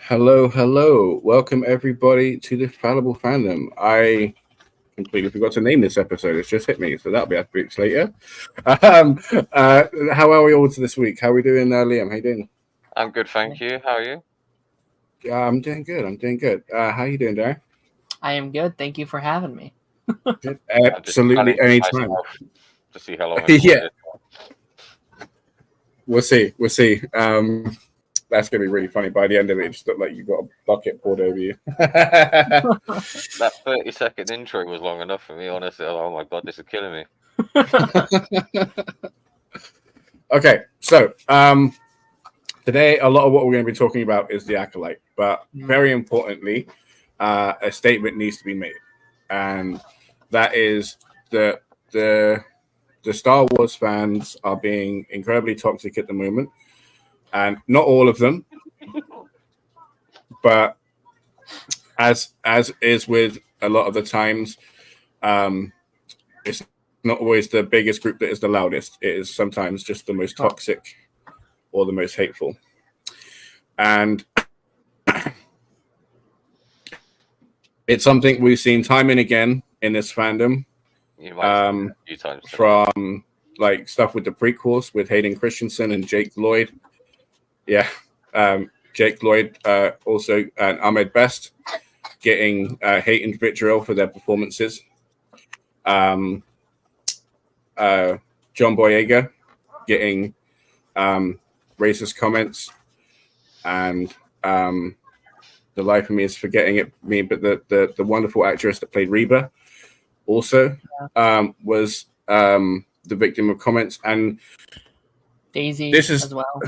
Hello, hello. Welcome everybody to the Fallible Fandom. I completely forgot to name this episode. It's just hit me, so that'll be a bit later. Um, how are we all to this week? How are we doing, Liam? How you doing? I'm good, thank you. How are you? I'm doing good. I'm doing good. How you doing, Darren? I am good. Thank you for having me. Good. I'm just Absolutely challenging anytime. myself to see how long I can hold Yeah, it. we'll see. We'll see. That's gonna be really funny. By the end of it, it just looked like you got a bucket poured over you. That 30-second intro was long enough for me, honestly. Oh my god, this is killing me. Okay, so today a lot of what we're going to be talking about is the Acolyte, but very importantly, a statement needs to be made, and that is that the Star Wars fans are being incredibly toxic at the moment, and not all of them, but as is with a lot of the times, it's not always the biggest group that is the loudest. It is sometimes just the most toxic or the most hateful. And it's something we've seen time and again in this fandom. You might have seen it a few times. From like stuff with the prequels with Hayden Christensen and Jake Lloyd. Yeah. Jake Lloyd, also, and Ahmed Best getting hate and vitriol for their performances. John Boyega getting racist comments, and the life of me is forgetting it. But the wonderful actress that played Reba also was the victim of comments, and Daisy this is as well.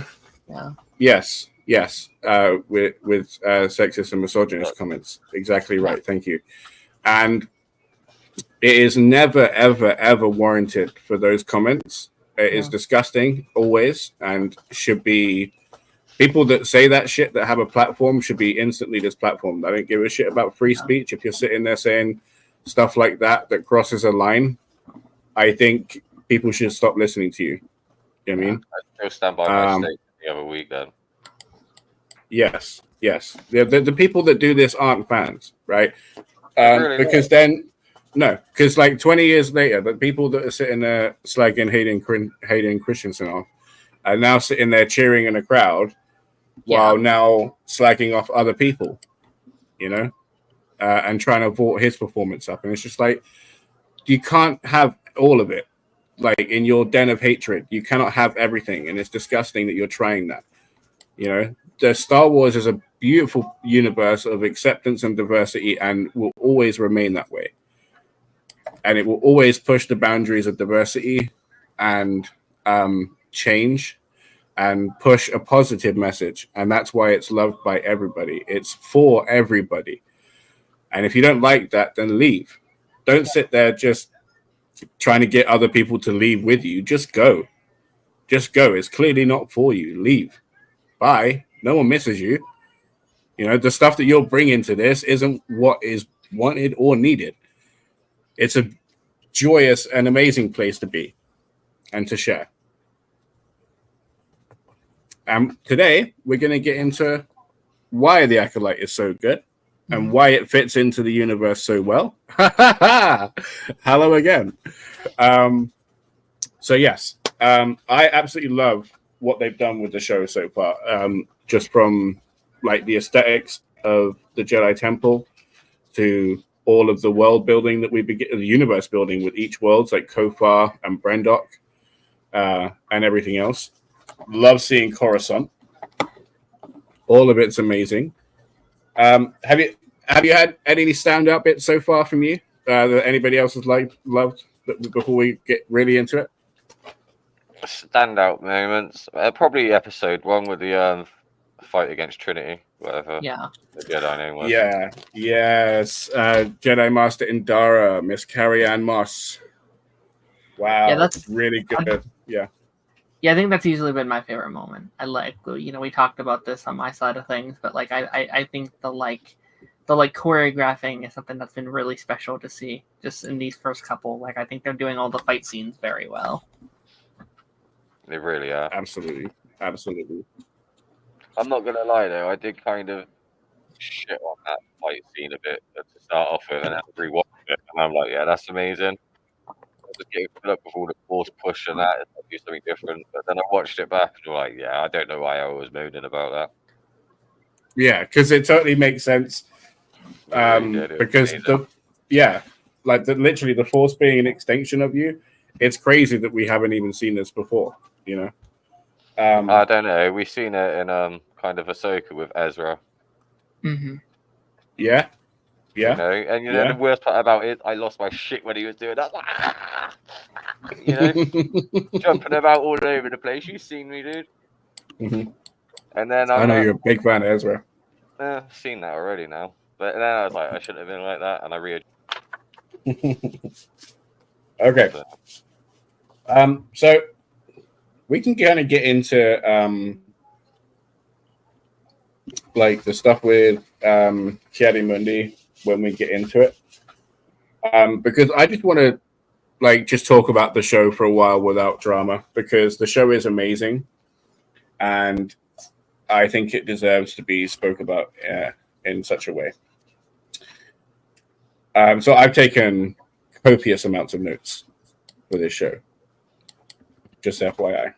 Yeah. Yes, with sexist and misogynist comments. Exactly right. Thank you. And it is never, ever, ever warranted for those comments. It is disgusting, always, and should be. People that say that shit that have a platform should be instantly displatformed. I don't give a shit about free speech. If you're sitting there saying stuff like that crosses a line, I think people should stop listening to you. You know what I mean? I still stand by my statement the other week then. Yes. The people that do this aren't fans, right? Because like 20 years later, the people that are sitting there slagging Hayden Christensen off are now sitting there cheering in a crowd while now slagging off other people, and trying to vault his performance up. And it's just like, you can't have all of it. Like in your den of hatred, you cannot have everything. And it's disgusting that you're trying that. The Star Wars is a beautiful universe of acceptance and diversity and will always remain that way. And it will always push the boundaries of diversity and change and push a positive message. And that's why it's loved by everybody. It's for everybody. And if you don't like that, then leave. Don't sit there just trying to get other people to leave with you. Just go. It's clearly not for you. Leave. Bye. No one misses you. The stuff that you're bringing to this isn't what is wanted or needed. It's a joyous and amazing place to be and to share. Today, we're going to get into why the Acolyte is so good and why it fits into the universe so well. Hello again. So, yes, I absolutely love what they've done with the show so far. Just from like the aesthetics of the Jedi Temple to all of the world building that we begin, the universe building with each world, like Kofar and Brendok, and everything else. Love seeing Coruscant. All of it's amazing. Have you had any standout bits so far from you that anybody else has loved before we get really into it? Standout moments, probably episode 1 with the fight against Trinity, whatever. Yeah. The Jedi name was. Yeah. Yes. Jedi Master Indara, Miss Carrie-Anne Moss. Wow. Yeah, that's really good. Yeah, I think that's easily been my favorite moment. I like, we talked about this on my side of things, but like I think the choreographing is something that's been really special to see just in these first couple. Like I think they're doing all the fight scenes very well. They really are. absolutely. I'm not gonna lie though, I did kind of shit on that fight scene a bit to start off with, and then rewatch it, and I'm like, yeah, that's amazing. Just getting fed up with all the force push and that, it's do something different. But then I watched it back and I'm like, yeah, I don't know why I was moaning about that. Yeah, because it totally makes sense. Because literally the force being an extension of you, it's crazy that we haven't even seen this before. You know, I don't know. We've seen it in kind of Ahsoka with Ezra. Mm-hmm. Yeah. You know, and you know the worst part about it, I lost my shit when he was doing that. You know, jumping about all over the place. You've seen me, dude. Mm-hmm. And then I know you're a big fan of Ezra. I've seen that already now. But then I was like, I shouldn't have been like that, and I Okay. So we can kind of get into like the stuff with Kiadi Mundi when we get into it. Because I just want to just talk about the show for a while without drama, because the show is amazing and I think it deserves to be spoke about in such a way. So I've taken copious amounts of notes for this show. Just FYI.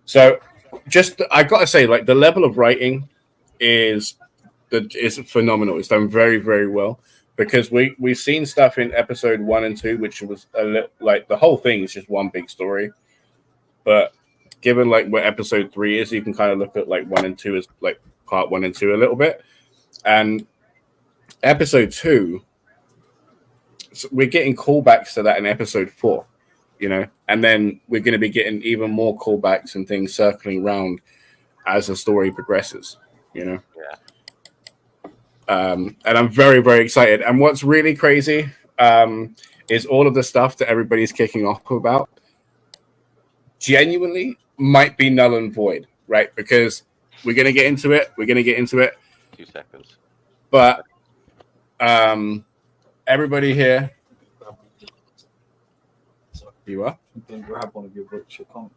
So just I gotta say, like, the level of writing is phenomenal. It's done very, very well, because we've seen stuff in episode 1 and 2 which was like the whole thing is just one big story, but given like where episode 3 is, you can kind of look at like 1 and 2 as like part 1 and 2 a little bit, and episode 2, so we're getting callbacks to that in episode 4, you know, and then we're going to be getting even more callbacks and things circling around as the story progresses, you know. And I'm very, very excited. And what's really crazy is all of the stuff that everybody's kicking off about genuinely might be null and void, right? Because we're going to get into it. 2 seconds. But everybody here. You are? You can grab one of your books, you can't.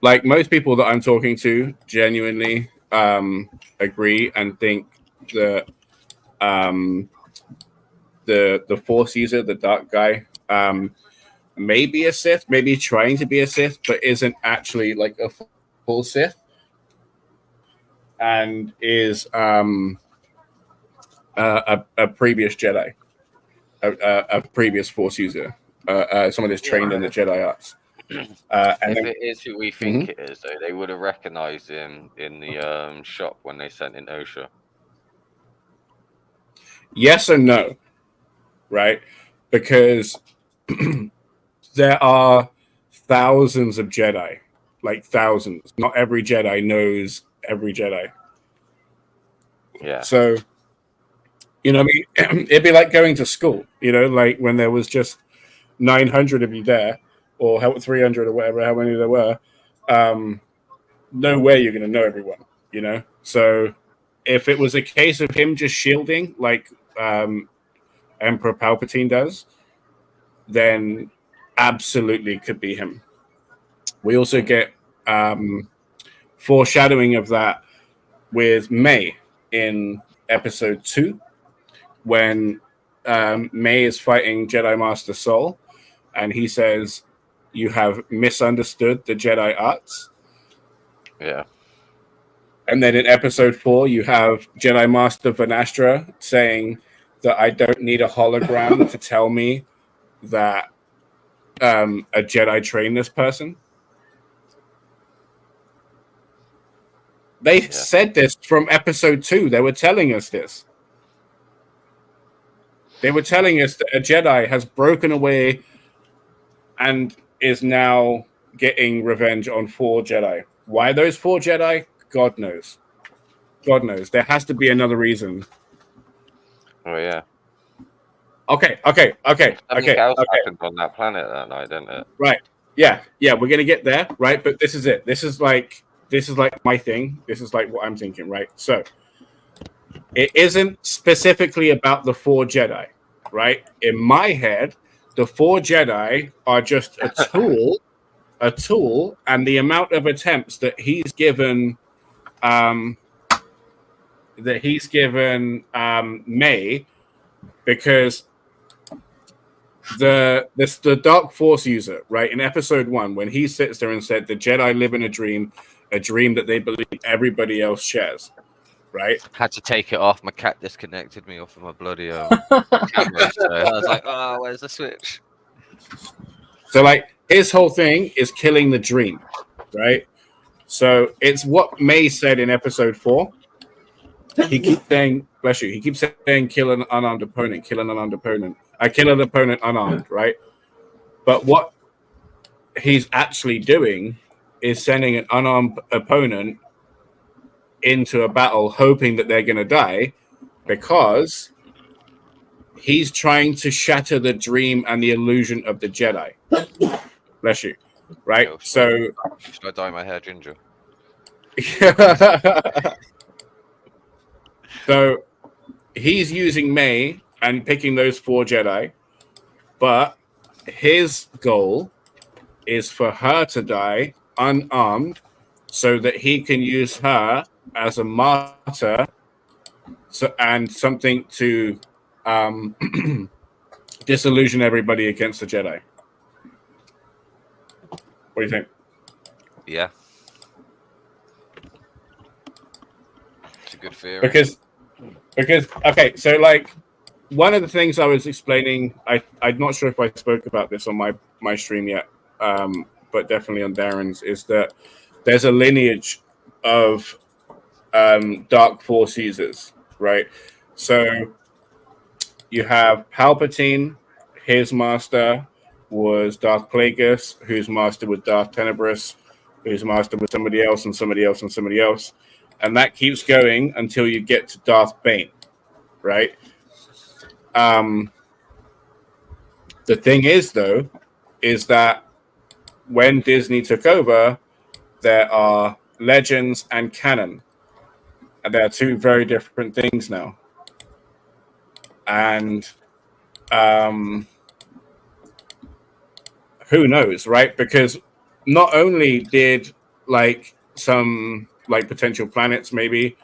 Like most people that I'm talking to genuinely agree and think that the Force user, the dark guy, may be a Sith, maybe trying to be a Sith, but isn't actually like a full Sith, and is a previous Jedi, a previous Force user, someone that's trained in the Jedi arts. And if it is who we think it is, though, they would have recognized him in the shop when they sent in Osha. Yes and no, right? Because there are thousands of Jedi, like thousands. Not every Jedi knows every Jedi. Yeah. So, you know, I mean, it'd be like going to school, you know, like when there was just 900 of you there, or 300 or whatever, how many there were. No way you're going to know everyone, you know? So if it was a case of him just shielding like Emperor Palpatine does, then absolutely could be him. We also get foreshadowing of that with May in episode 2, when May is fighting Jedi Master Sol, and he says, "You have misunderstood the Jedi arts." Yeah. And then in episode 4, you have Jedi Master Vanastra saying that I don't need a hologram to tell me that a Jedi trained this person. They said this from episode 2. They were telling us this. They were telling us that a Jedi has broken away and is now getting revenge on 4 Jedi. Why those 4 Jedi? God knows. God knows. There has to be another reason. Oh, yeah. Okay. Something else happened on that planet that night, didn't it? Right. Yeah. We're gonna get there, right? But this is it. This is like my thing. This is like what I'm thinking, right? So It isn't specifically about the 4 Jedi, right? In my head, the 4 Jedi are just a tool, and the amount of attempts that he's given, May, because the Dark Force user, right, in episode 1, when he sits there and said the Jedi live in a dream that they believe everybody else shares, right? Had to take it off. My cat disconnected me off of my bloody camera. So I was like, oh, where's the switch? So, like, his whole thing is killing the dream, right? So it's what May said in episode 4. He keeps saying, bless you, he keeps saying kill an unarmed opponent, kill an unarmed opponent. I kill an opponent unarmed, right? But what he's actually doing is sending an unarmed opponent into a battle hoping that they're going to die, because he's trying to shatter the dream and the illusion of the Jedi. Bless you. Right? So should I dye my hair ginger? So he's using May and picking those 4 Jedi, but his goal is for her to die unarmed so that he can use her as a martyr, and something to disillusion everybody against the Jedi. What do you think? Yeah. It's a good theory. Because okay, so like one of the things I was explaining, I'm not sure if I spoke about this on my stream yet, but definitely on Darren's, is that there's a lineage of Dark Force users, right? So you have Palpatine, his master was Darth Plagueis, whose master was Darth Tenebrous, whose master was somebody else and somebody else and somebody else. And that keeps going until you get to Darth Bane, right? The thing is, though, is that when Disney took over, there are legends and canon. And they are 2 very different things now. And who knows, right? Because not only did like some like potential planets maybe,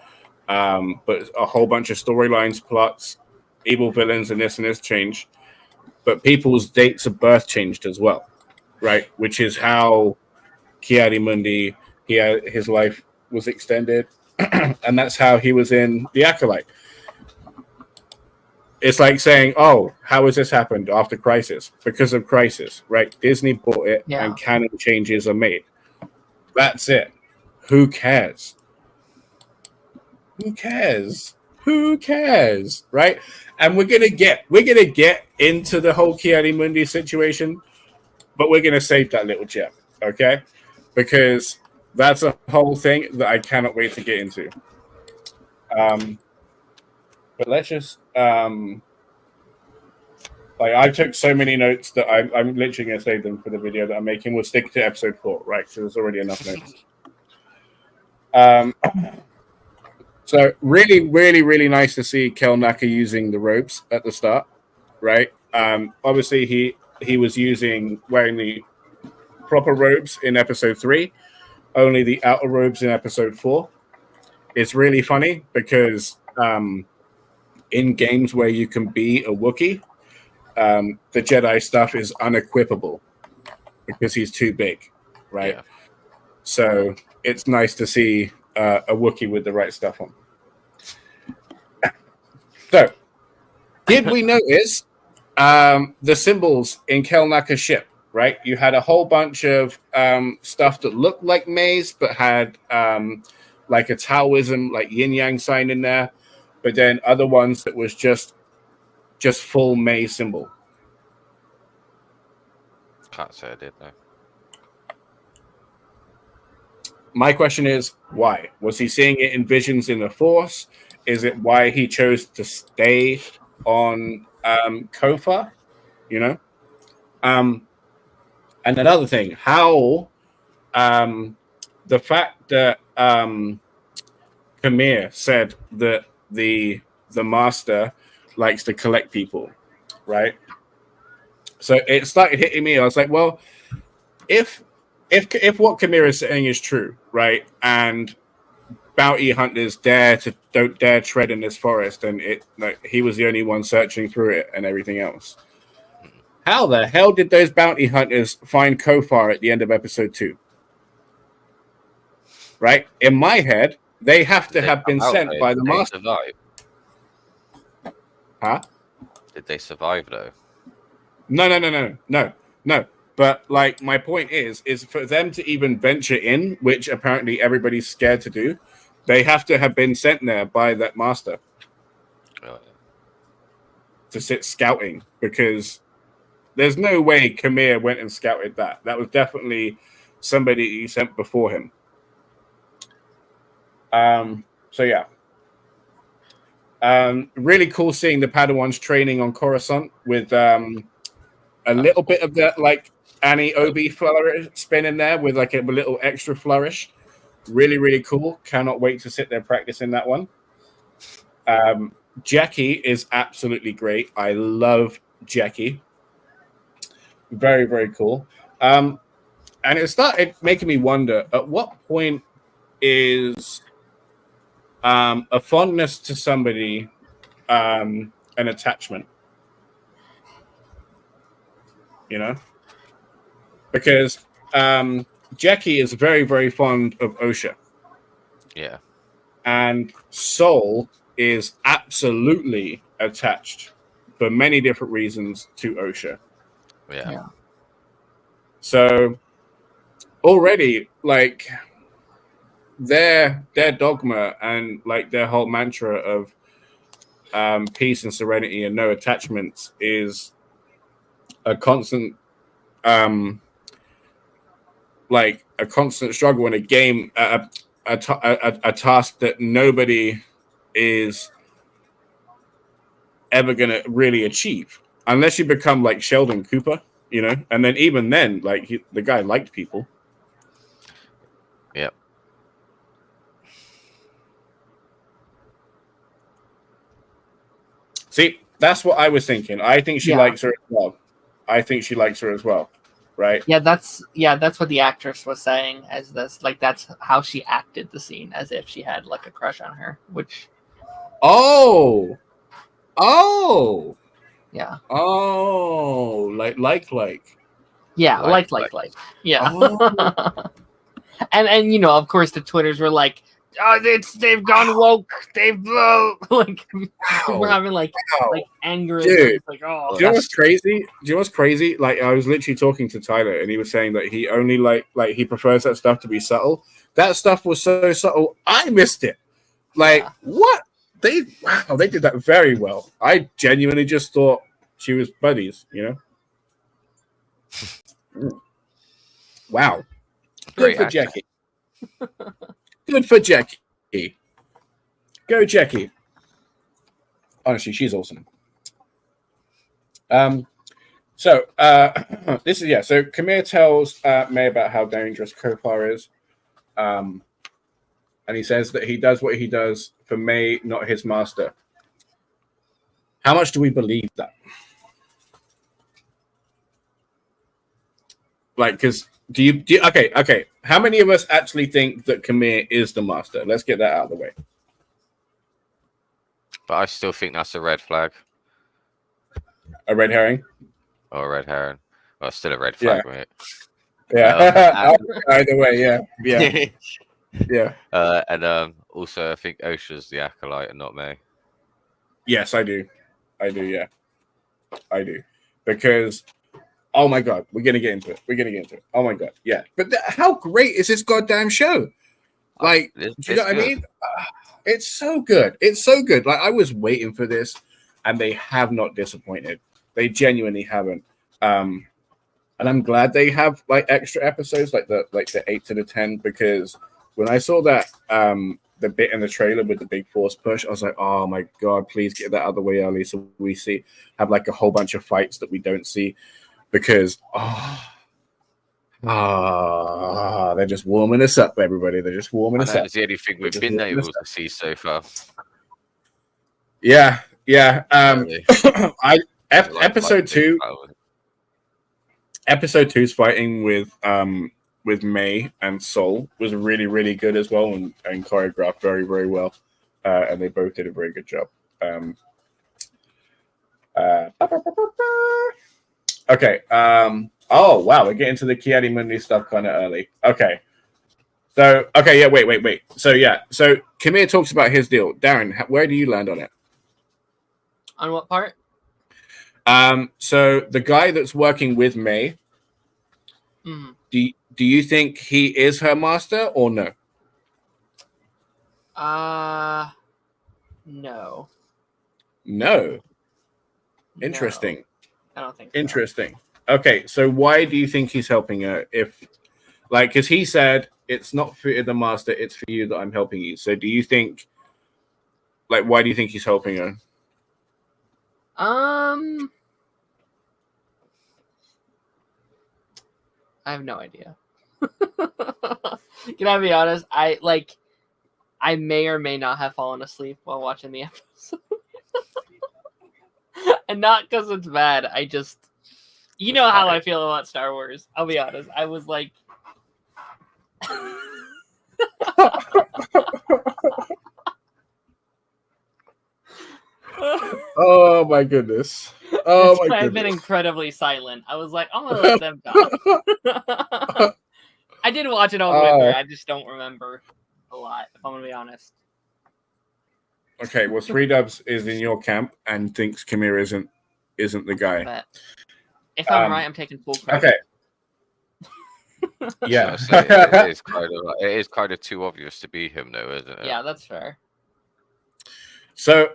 but a whole bunch of storylines, plots, evil villains, and this change, but people's dates of birth changed as well, right? Which is how Ki-Adi-Mundi, his life was extended, and that's how he was in the Acolyte. It's like saying, oh, how has this happened after Crisis? Because of Crisis, right? Disney bought it, and canon changes are made. That's it. Who cares? Who cares? Who cares? Right? And we're gonna get into the whole Ki-Adi-Mundi situation, but we're gonna save that little gem, okay? Because that's a whole thing that I cannot wait to get into. But let's just like, I took so many notes that I'm literally gonna save them for the video that I'm making. We'll stick to episode 4, right? So there's already enough notes. So really, really, really nice to see Kel Naka using the robes at the start, right? Obviously he was wearing the proper robes in episode 3, only the outer robes in episode 4. It's really funny because in games where you can be a Wookiee, the Jedi stuff is unequipable because he's too big, right? Yeah. So it's nice to see a Wookiee with the right stuff on. So, did we notice the symbols in Kel Naka's ship, right? You had a whole bunch of stuff that looked like maze, but had like a Taoism, like yin-yang sign in there, but then other ones that was just full maze symbol. Can't say I did, though. My question is, why? Was he seeing it in visions in the Force? Is it why he chose to stay on Kofa? You know? And another thing, how the fact that Kamir said that the master likes to collect people, right? So it started hitting me. I was like, well, if what Kamira is saying is true, right, and bounty hunters don't dare tread in this forest, and he was the only one searching through it and everything else. How the hell did those bounty hunters find Kofar at the end of episode 2? Right? In my head, they have to have been sent by the master. Survive? Huh? Did they survive though? No. But like, my point is for them to even venture in, which apparently everybody's scared to do, they have to have been sent there by that master to sit scouting, because there's no way Kamir went and scouted that. That was definitely somebody he sent before him. So yeah. Really cool seeing the Padawans training on Coruscant with a little bit of that like Annie Obi flourish spin in there with like a little extra flourish. Really, really cool. Cannot wait to sit there practicing that one. Jackie is absolutely great. I love Jackie. Very, very cool. And it started making me wonder, at what point is a fondness to somebody an attachment? You know? Because Jackie is very, very fond of Osha. Yeah. And Soul is absolutely attached for many different reasons to Osha. Yeah. So already, like, their dogma and like their whole mantra of peace and serenity and no attachments is a constant like a constant struggle in a game, a task that nobody is ever going to really achieve unless you become like Sheldon Cooper, you know. And then even then, like the guy liked people. Yep. See, that's what I was thinking. I think she likes her as well. Right? Yeah, that's what the actress was saying as this, like that's how she acted the scene, as if she had like a crush on her, which Oh, yeah. Oh, like. Yeah, like. Yeah. Oh. and you know, of course the Twitters were like, oh, they've gone woke. They've like we're having like anger. Dude, like, oh, do you know what's crazy? Like, I was literally talking to Tyler, and he was saying that he only like he prefers that stuff to be subtle. That stuff was so subtle, I missed it. Like, what? They did that very well. I genuinely just thought she was buddies, you know. Wow, good for Jackie. Good for Jackie. Go Jackie. Honestly, she's awesome. So this is so Kamir tells May about how dangerous Kofar is. And he says that he does what he does for May, not his master. How much do we believe that? Like, because do you okay. How many of us actually think that Kamir is the master? Let's get that out of the way. But I still think that's a red flag. A red herring? Oh, a red herring. Well, it's still a red flag, mate. Yeah. Either way, yeah. Yeah. And also, I think Osha's the Acolyte and not me. Yes, I do. Yeah. I do. Because, oh my God, we're going to get into it. Oh my God, yeah. But how great is this goddamn show? Like, do you know what I mean? It's so good. Like, I was waiting for this, and they have not disappointed. They genuinely haven't. And I'm glad they have like extra episodes, like the 8 to the 10, because when I saw that the bit in the trailer with the big force push, I was like, oh my God, please get that out of the way early so we have like a whole bunch of fights that we don't see, because they're just warming us up, everybody. They're just warming us up. That's the only thing we've been able to see so far. Yeah. Really. Episode two. Episode 2's fighting with May and Sol was really, really good as well, and choreographed very, very well. And they both did a very good job. Okay. Oh wow, we're getting to the Ki-Adi-Mundi stuff kind of early. Okay. So yeah, wait. So Kamir talks about his deal. Darren, where do you land on it? On what part? So the guy that's working with May, do you think he is her master or no? No. No. Interesting. No, I don't think so. Interesting. Okay, so why do you think he's helping her? Because he said it's not for the master, it's for you that I'm helping you. So do you think, why do you think he's helping her? I have no idea. Can I be honest? I may or may not have fallen asleep while watching the episode. And not because it's bad. I just, you know how I feel about Star Wars. I'll be honest. I was like, oh my goodness. Oh my goodness. I've been incredibly silent. I was like, I'm gonna let them talk. I did watch it all the way through. I just don't remember a lot, if I'm gonna be honest. Okay, well, 3Dubs is in your camp and thinks Kamir isn't the guy. But if I'm right, I'm taking full credit. Okay. Yeah. It is kind of too obvious to be him, though, isn't it? Yeah, that's fair. So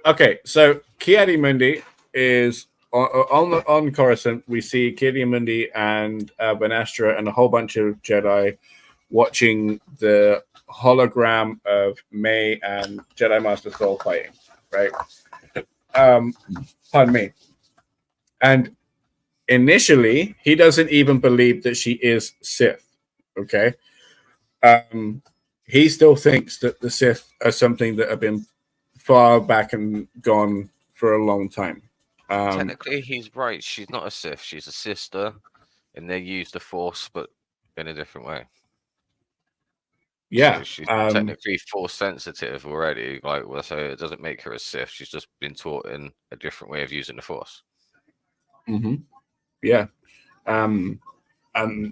Ki-Adi-Mundi is on Coruscant. We see Ki-Adi-Mundi and Banastra and a whole bunch of Jedi watching the hologram of May and Jedi Master Sol fighting, right? Pardon me. And initially, he doesn't even believe that she is Sith, okay? He still thinks that the Sith are something that have been far back and gone for a long time. Technically, he's right. She's not a Sith. She's a sister, and they use the Force, but in a different way. Yeah, so she's technically Force sensitive already. So it doesn't make her a Sith. She's just been taught in a different way of using the Force. Mm-hmm. Yeah,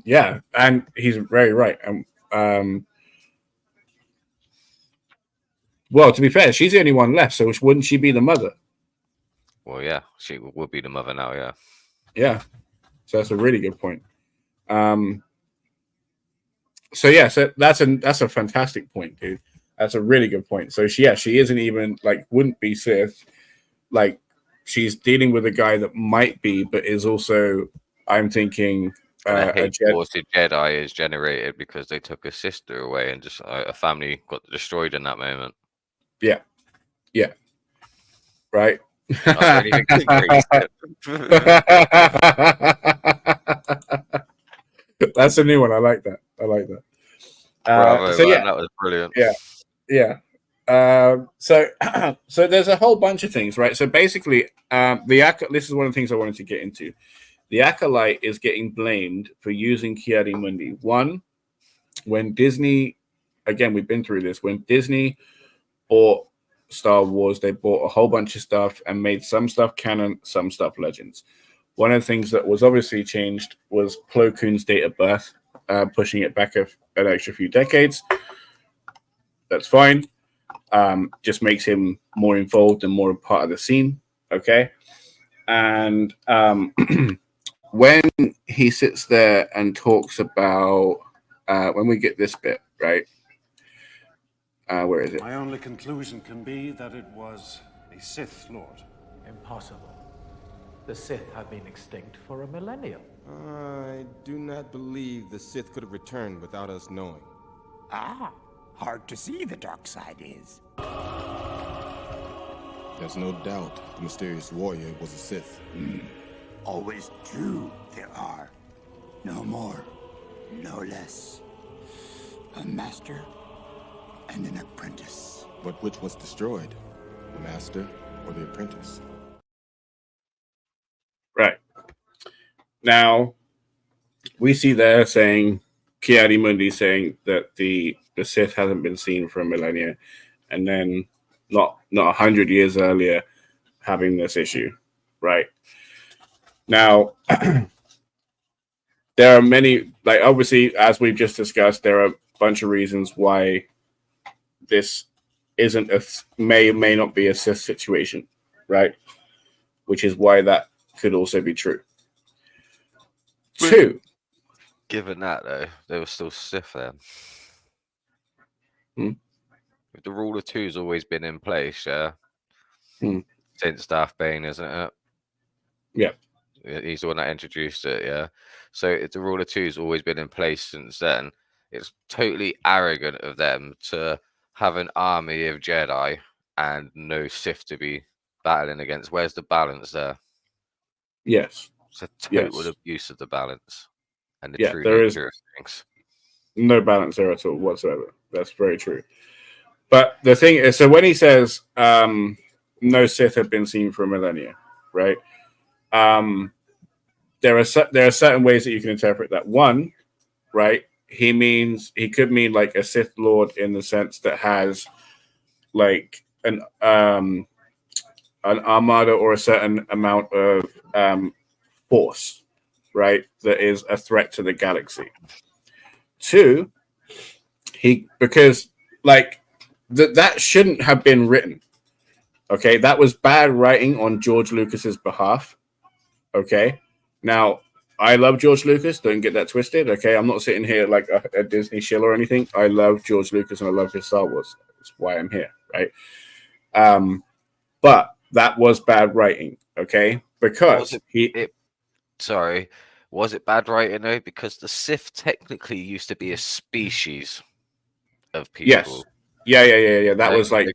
yeah, and he's very right. Well, to be fair, she's the only one left, so wouldn't she be the mother? Well, yeah, she would be the mother now. Yeah. Yeah, so that's a really good point. So that's a fantastic point, dude. That's a really good point. So she isn't even wouldn't be Sith. She's dealing with a guy that might be, but is also, I'm thinking, a Jedi is generated because they took a sister away and just a family got destroyed in that moment. Yeah. Right. That's a new one. I like that. Bravo, man, that was brilliant. Yeah. So there's a whole bunch of things, right? So basically, this is one of the things I wanted to get into. The Acolyte is getting blamed for using Ki-Adi-Mundi. One, when Disney, again, we've been through this. When Disney bought Star Wars, they bought a whole bunch of stuff and made some stuff canon, some stuff legends. One of the things that was obviously changed was Plo Koon's date of birth, pushing it back an extra few decades. That's fine. Just makes him more involved and more a part of the scene. Okay. And when he sits there and talks about, when we get this bit, right? Where is it? My only conclusion can be that it was a Sith Lord. Impossible. The Sith have been extinct for a millennium. I do not believe the Sith could have returned without us knowing. Ah, hard to see the dark side is. There's no doubt the mysterious warrior was a Sith. Always two there are. No more, no less. A master and an apprentice. But which was destroyed? The master or the apprentice. Right. Now, we see there saying, Ki-Adi-Mundi saying that the Sith hasn't been seen for a millennia, and then not 100 years earlier having this issue, right? Now, there are many, like obviously, as we've just discussed, there are a bunch of reasons why this isn't may not be a Sith situation, right? Which is why that could also be true. Two. Given that though, they were still Sith then. The rule of two has always been in place, yeah. Since Darth Bane, isn't it? Yeah. He's the one that introduced it, yeah. So if the rule of two has always been in place since then, it's totally arrogant of them to have an army of Jedi and no Sith to be battling against. Where's the balance there? Yes. It's a total abuse of the balance and the true nature of things. No balance there at all whatsoever. That's very true. But the thing is, so when he says no Sith have been seen for a millennia, right? There are certain ways that you can interpret that. One, right? He could mean like a Sith Lord in the sense that has like an armada or a certain amount of force, right? That is a threat to the galaxy. Two, because like that shouldn't have been written. Okay, that was bad writing on George Lucas's behalf. Okay, now I love George Lucas. Don't get that twisted. Okay, I'm not sitting here like a Disney shill or anything. I love George Lucas and I love his Star Wars. That's why I'm here, right? But that was bad writing. Okay, because was it bad writing though? Because the Sith technically used to be a species of people. Yes. Yeah. That was like.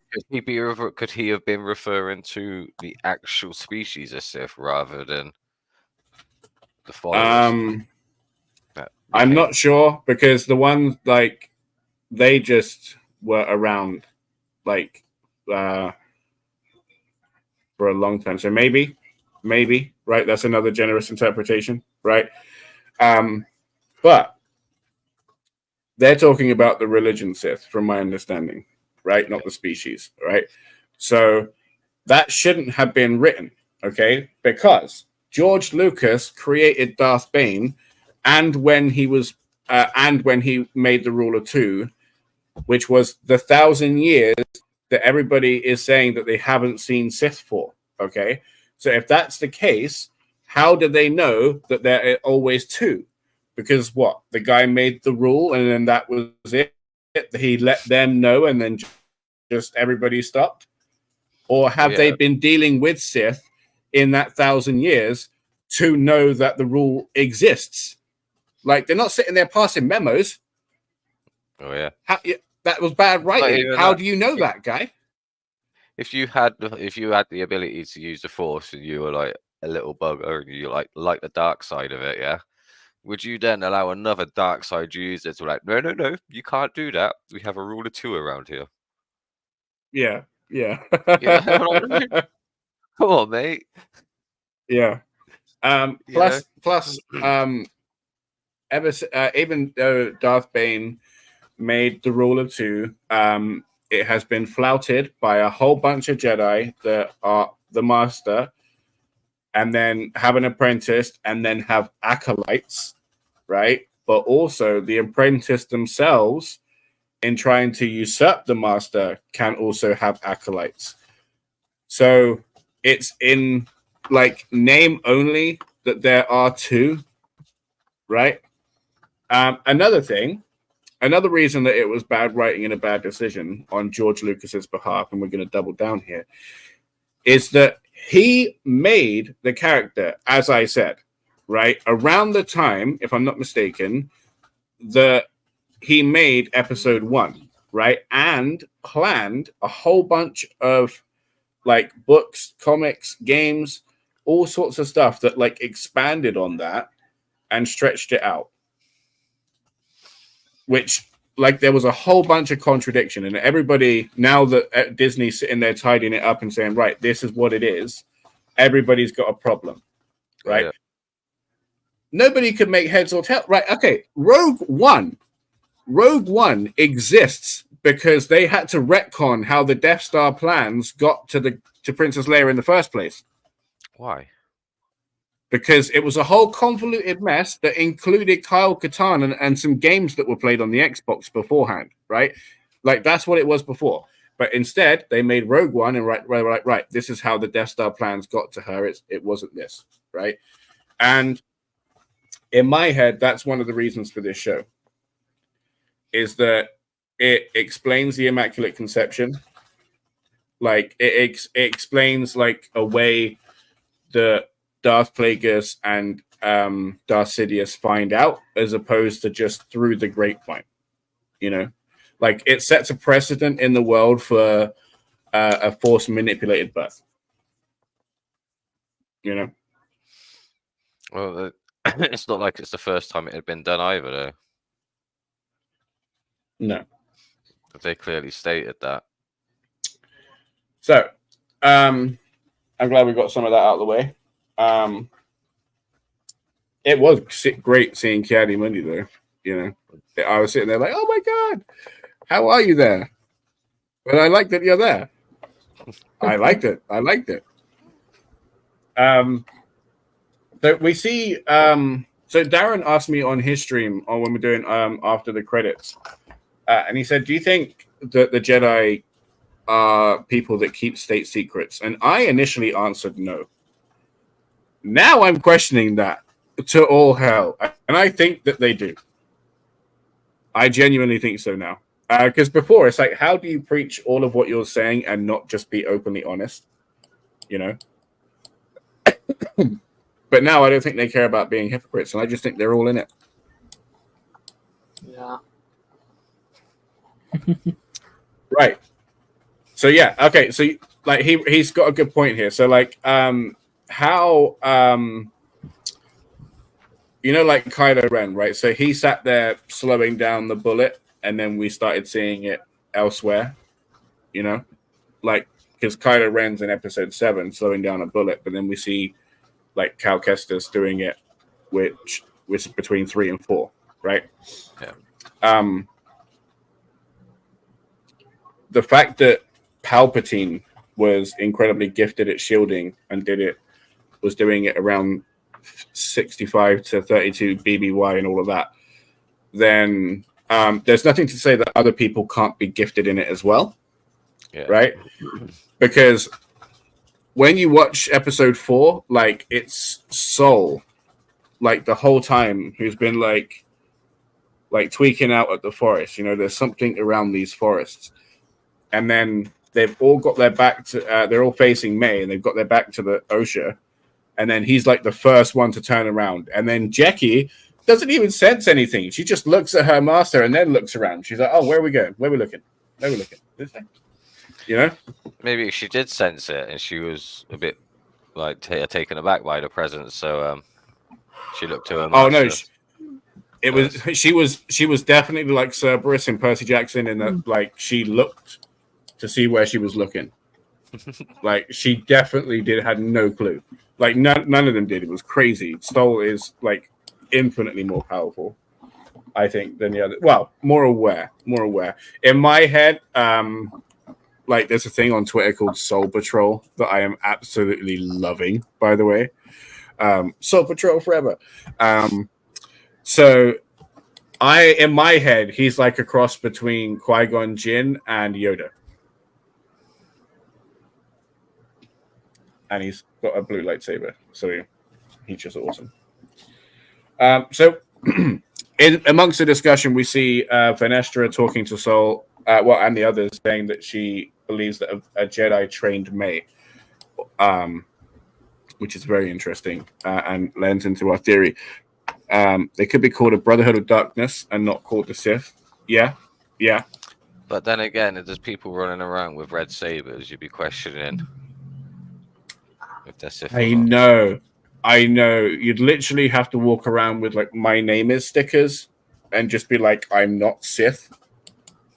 Could he have been referring to the actual species of Sith rather than the followers? I'm not sure because the ones like they just were around like for a long time. So maybe, right? That's another generous interpretation, right? But they're talking about the religion Sith, from my understanding, right? Not the species, right? So that shouldn't have been written, okay? Because George Lucas created Darth Bane, and when he made the Rule of Two, which was the 1,000 years that everybody is saying that they haven't seen Sith for, okay? So if that's the case, how do they know that there are always two? Because what? The guy made the rule and then that was it? He let them know and then just everybody stopped? Or have they been dealing with Sith in that 1,000 years to know that the rule exists? Like, they're not sitting there passing memos. Oh, yeah. That was bad writing. How do you know that, guy? If you had the ability to use the Force and you were like a little bugger and you like the dark side of it, yeah, would you then allow another dark side user to like, no, you can't do that. We have a rule of two around here. Yeah. Come on, mate. Yeah. Plus, even though Darth Bane made the rule of two, it has been flouted by a whole bunch of Jedi that are the master, and then have an apprentice, and then have acolytes, right? But also the apprentice themselves, in trying to usurp the master, can also have acolytes. So it's in like name only that there are two, right? Another reason that it was bad writing and a bad decision on George Lucas's behalf, and we're going to double down here, is that he made the character, as I said, right, around the time, if I'm not mistaken, that he made episode 1, right, and planned a whole bunch of like books, comics, games, all sorts of stuff that like expanded on that and stretched it out. Which like there was a whole bunch of contradiction, and everybody, now that Disney's sitting there tidying it up and saying, right, this is what it is, everybody's got a problem, right? Yeah. Nobody could make heads or tail. Right? Okay, Rogue One exists because they had to retcon how the Death Star plans got to Princess Leia in the first place. Why? Because it was a whole convoluted mess that included Kyle Katarn and some games that were played on the Xbox beforehand, right? Like that's what it was before. But instead, they made Rogue One and right. This is how the Death Star plans got to her. It wasn't this, right? And in my head, that's one of the reasons for this show. Is that it explains the Immaculate Conception. Like it explains like a way that Darth Plagueis and Darth Sidious find out, as opposed to just through the grapevine. You know, like it sets a precedent in the world for a force manipulated birth. You know. Well, it's not like it's the first time it had been done either, though. No. They clearly stated that. So, I'm glad we got some of that out of the way. It was great seeing Kiadi Mundi, though. You know, I was sitting there like, oh my God, how are you there? But I like that you're there. I liked it. So we see, so Darren asked me on his stream, or when we're doing after the credits, and he said, do you think that the Jedi are people that keep state secrets? And I initially answered no. Now I'm questioning that to all hell. And I think that they do. I genuinely think so now. Because before, it's like, how do you preach all of what you're saying and not just be openly honest? You know? But now I don't think they care about being hypocrites, and I just think they're all in it. Yeah. Right. So yeah, okay. So like he's got a good point here. So like how you know, like Kylo Ren, right? So he sat there slowing down the bullet, and then we started seeing it elsewhere. You know, like because Kylo Ren's in Episode 7 slowing down a bullet, but then we see like Cal Kestis doing it, which was between 3 and 4, right? Yeah. The fact that Palpatine was incredibly gifted at shielding and was doing it around 65 to 32 BBY and all of that, then there's nothing to say that other people can't be gifted in it as well. Yeah. Right? Because when you watch Episode 4, like it's Sol, like the whole time, who's been like tweaking out at the forest. You know, there's something around these forests. And then they've all got their back to, they're all facing May, and they've got their back to the Osha. And then he's like the first one to turn around. And then Jackie doesn't even sense anything. She just looks at her master and then looks around. She's like, oh, where are we going? Where are we looking? Where are we looking? This way? You know? Maybe she did sense it, and she was a bit like taken aback by the presence. So she looked to her master. Oh, no. She was definitely like Cerberus and Percy Jackson in that, like, she looked to see where she was looking. Like, she definitely had no clue. Like, none of them did. It was crazy. Stoll is like infinitely more powerful, I think, than the other. Well, more aware. In my head, like, there's a thing on Twitter called Soul Patrol that I am absolutely loving, by the way. Soul Patrol forever. So in my head, he's like a cross between Qui-Gon Jinn and Yoda. And he's got a blue lightsaber, so he's just awesome. So amongst the discussion, we see Venestra talking to Sol, and the others, saying that she believes that a Jedi trained May, which is very interesting and lends into our theory. They could be called a Brotherhood of Darkness and not called the Sith. Yeah. But then again, if there's people running around with red sabers, you'd be questioning if they're Sith. I know. You'd literally have to walk around with like "My name is" stickers and just be like, "I'm not Sith,"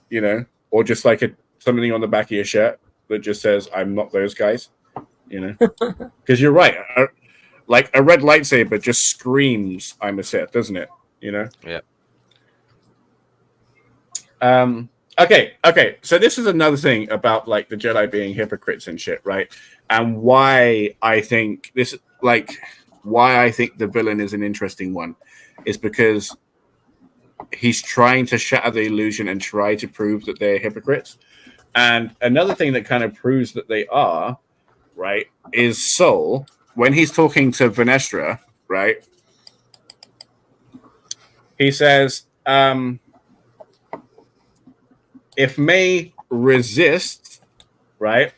you know, or just like something on the back of your shirt that just says, "I'm not those guys," you know, because you're right. Like a red lightsaber just screams, "I'm a Sith," doesn't it? You know. Yeah. Okay. So this is another thing about like the Jedi being hypocrites and shit, right? And why I think the villain is an interesting one is because he's trying to shatter the illusion and try to prove that they're hypocrites. And another thing that kind of proves that they are, right, is Sol, when he's talking to Venestra, right? He says, if May resists, right,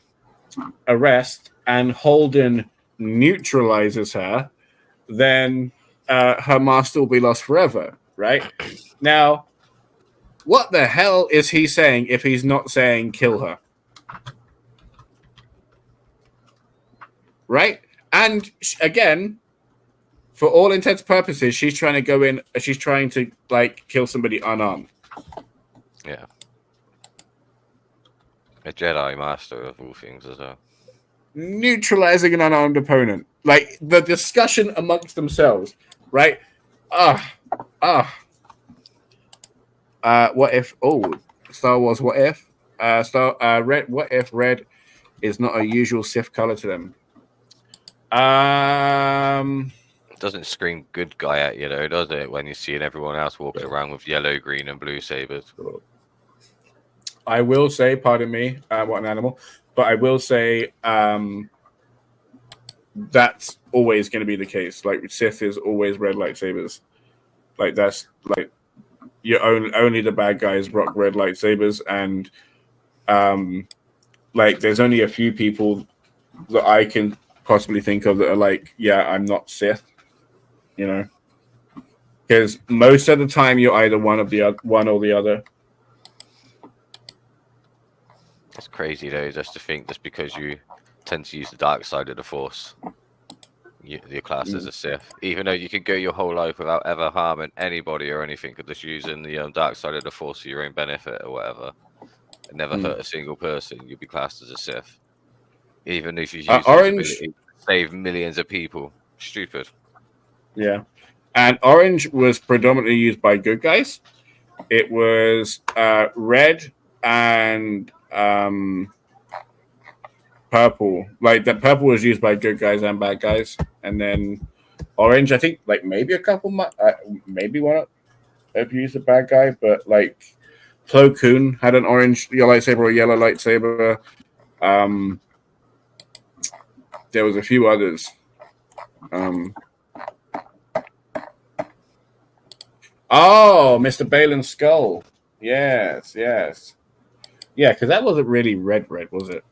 arrest, and Holden neutralizes her, then her master will be lost forever, right? Now, what the hell is he saying if he's not saying kill her? Right? And again, for all intents and purposes, she's trying to go in, she's trying to like kill somebody unarmed. Yeah. A Jedi master of all things as well. Neutralizing an unarmed opponent. Like the discussion amongst themselves, right? What if Star Wars what if? Red what if red is not a usual Sith color to them? It doesn't scream good guy at you though, does it? When you're seeing everyone else walking around with yellow, green, and blue sabers. I will say, pardon me, what an animal, but I will say that's always going to be the case. Like Sith is always red lightsabers. Like that's like only the bad guys rock red lightsabers, and like there's only a few people that I can possibly think of that are like, yeah, I'm not Sith, you know, because most of the time you're either one or the other. It's crazy though, just to think just because you tend to use the dark side of the Force, your class as a Sith, even though you could go your whole life without ever harming anybody or anything, just using the dark side of the Force for your own benefit or whatever, and never hurt a single person, you'd be classed as a Sith, even if you use Orange ability to save millions of people. Stupid. Yeah, and orange was predominantly used by good guys. It was red and purple. Like the purple was used by good guys and bad guys, and then orange. I think like maybe a couple, maybe one have used a bad guy, but like Plo Koon had an orange lightsaber or yellow lightsaber. There was a few others. Oh, Mr. Balin's skull. Yes. Yeah, because that wasn't really red, was it?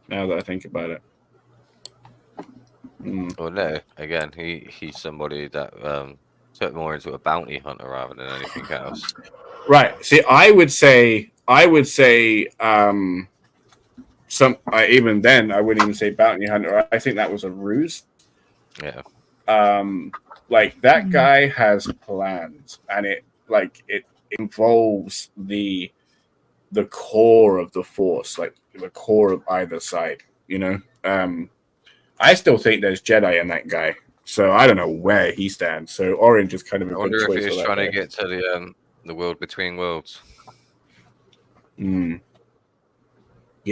Now that I think about it. Well, no. Again, he's somebody that took more into a bounty hunter rather than anything else. Right. See, I would say, even then, I wouldn't even say bounty hunter. I think that was a ruse. Yeah. Like that guy has plans, and it involves the core of the Force, like the core of either side. You know, I still think there's Jedi in that guy, so I don't know where he stands. So orange is kind of a I wonder good choice. if he was trying to get to the world between worlds. Yeah,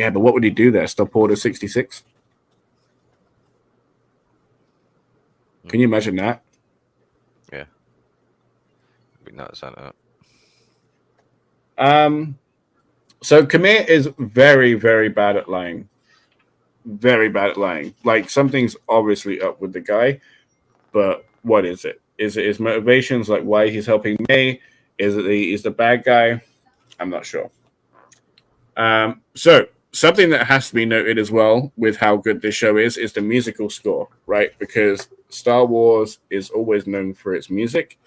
but what would he do there? Stop Order 66? Can you imagine that? Yeah. It'd be nuts, isn't it? So Kamir is very, very bad at lying. Very bad at lying. Like something's obviously up with the guy, but what is it? Is it his motivations? Like why he's helping May? Is it he's the bad guy? I'm not sure. So something that has to be noted as well with how good this show is the musical score, right? Because Star Wars is always known for its music,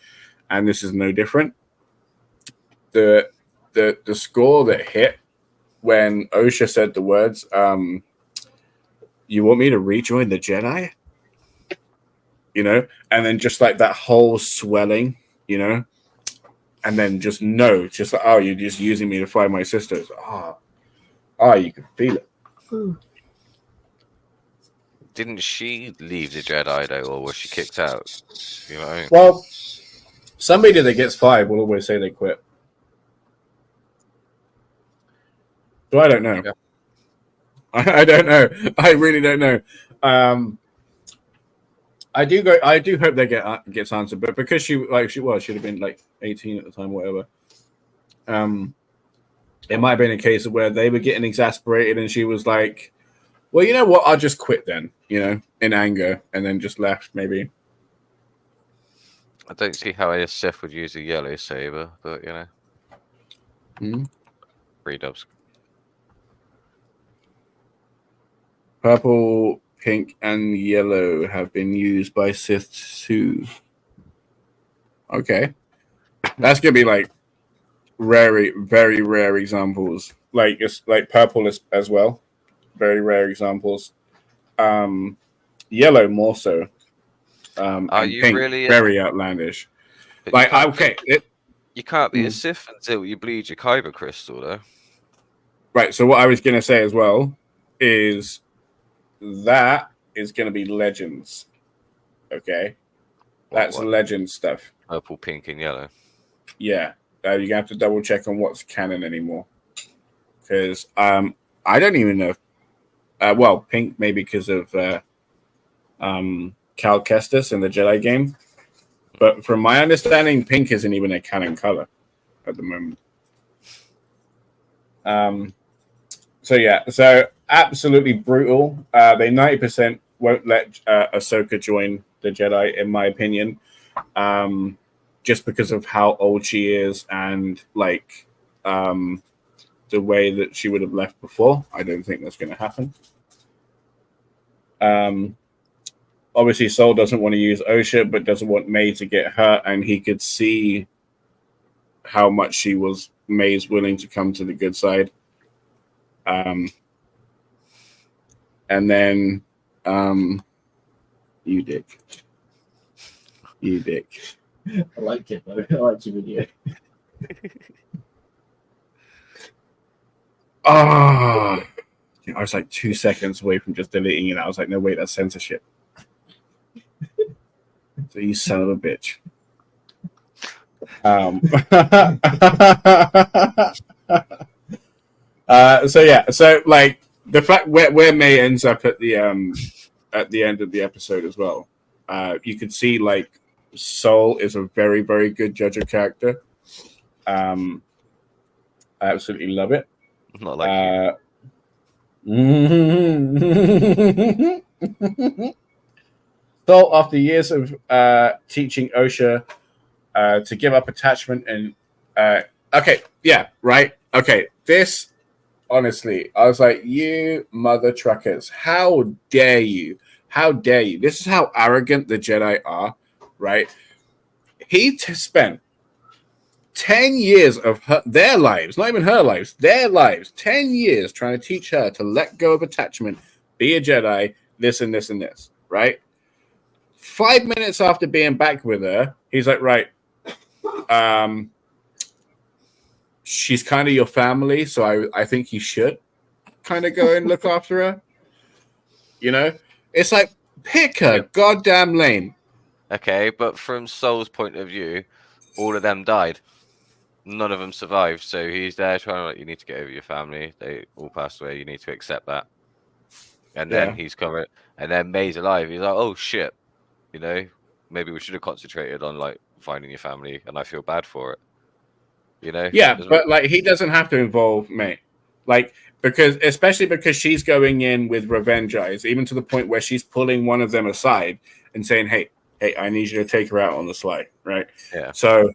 and this is no different. The score that hit when Osha said the words, you want me to rejoin the Jedi? You know, and then just like that whole swelling, you know, and then just know, just like, oh, you're just using me to find my sisters. You can feel it. Didn't she leave the Jedi though, or was she kicked out? You know what I mean? Well, somebody that gets fired will always say they quit. So I don't know. Yeah. I don't know. I really don't know. I do hope they gets answered, but because she'd have been like 18 at the time, whatever. It might have been a case of where they were getting exasperated, and she was like, "Well, you know what? I'll just quit then," in anger, and then just left. Maybe. I don't see how a Sith would use a yellow saber, but Free dubs. Purple, pink, and yellow have been used by Sith too. Okay, that's gonna be like very, very rare examples. Like it's like purple as well. Very rare examples. Yellow more so. Are and you pink, really very outlandish? But Like you can't be a Sith until you bleed your kyber crystal, though. Right. So what I was gonna say as well is that is gonna be legends. Okay, that's What? legend stuff. Purple, pink, and yellow. Yeah, you have to double check on what's canon anymore, because I don't even know. Well, pink maybe because of Cal Kestis in the Jedi game, but from my understanding, pink isn't even a canon color at the moment. So absolutely brutal. They 90% won't let Ahsoka join the Jedi, in my opinion. Just because of how old she is and like the way that she would have left before. I don't think that's going to happen. Obviously, Sol doesn't want to use Osha, but doesn't want May to get hurt, and he could see how much May's willing to come to the good side. And then you dick. I liked it though. I liked your video. I was like 2 seconds away from just deleting it. I was like, no, wait, that's censorship. So you son of a bitch. So like the fact where May ends up at the end of the episode as well, you could see like Sol is a very, very good judge of character. I absolutely love it. Not like Sol, after years of teaching Osha to give up attachment and this honestly, I was like, you mother truckers, how dare you? How dare you? This is how arrogant the Jedi are, right? He spent 10 years of their lives, not even her lives, their lives, 10 years trying to teach her to let go of attachment, be a Jedi, this and this and this, right? 5 minutes after being back with her, he's like, right, she's kind of your family, so I think you should kind of go and look after her. You know? It's like, pick her goddamn lane. Okay, but from Sol's point of view, all of them died. None of them survived, so he's there trying to like, you need to get over your family. They all passed away. You need to accept that. And then he's coming, and then May's alive. He's like, oh shit, you know, maybe we should have concentrated on like finding your family, and I feel bad for it. You know? Yeah, but like he doesn't have to involve May, like especially because she's going in with revenge eyes, even to the point where she's pulling one of them aside and saying, "Hey, I need you to take her out on the slide," right? Yeah. So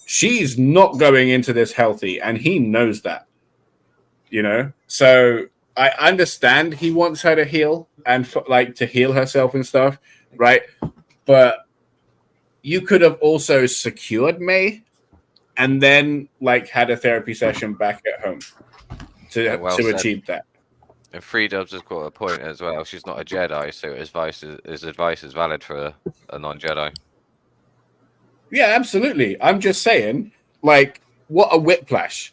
she's not going into this healthy, and he knows that. You know, so I understand he wants her to heal and like to heal herself and stuff, right? But you could have also secured May and then like had a therapy session back at home to achieve that. And Free Dubs has got a point as well. She's not a Jedi, so his advice is valid for a non-Jedi. Yeah, absolutely. I'm just saying, like, what a whiplash.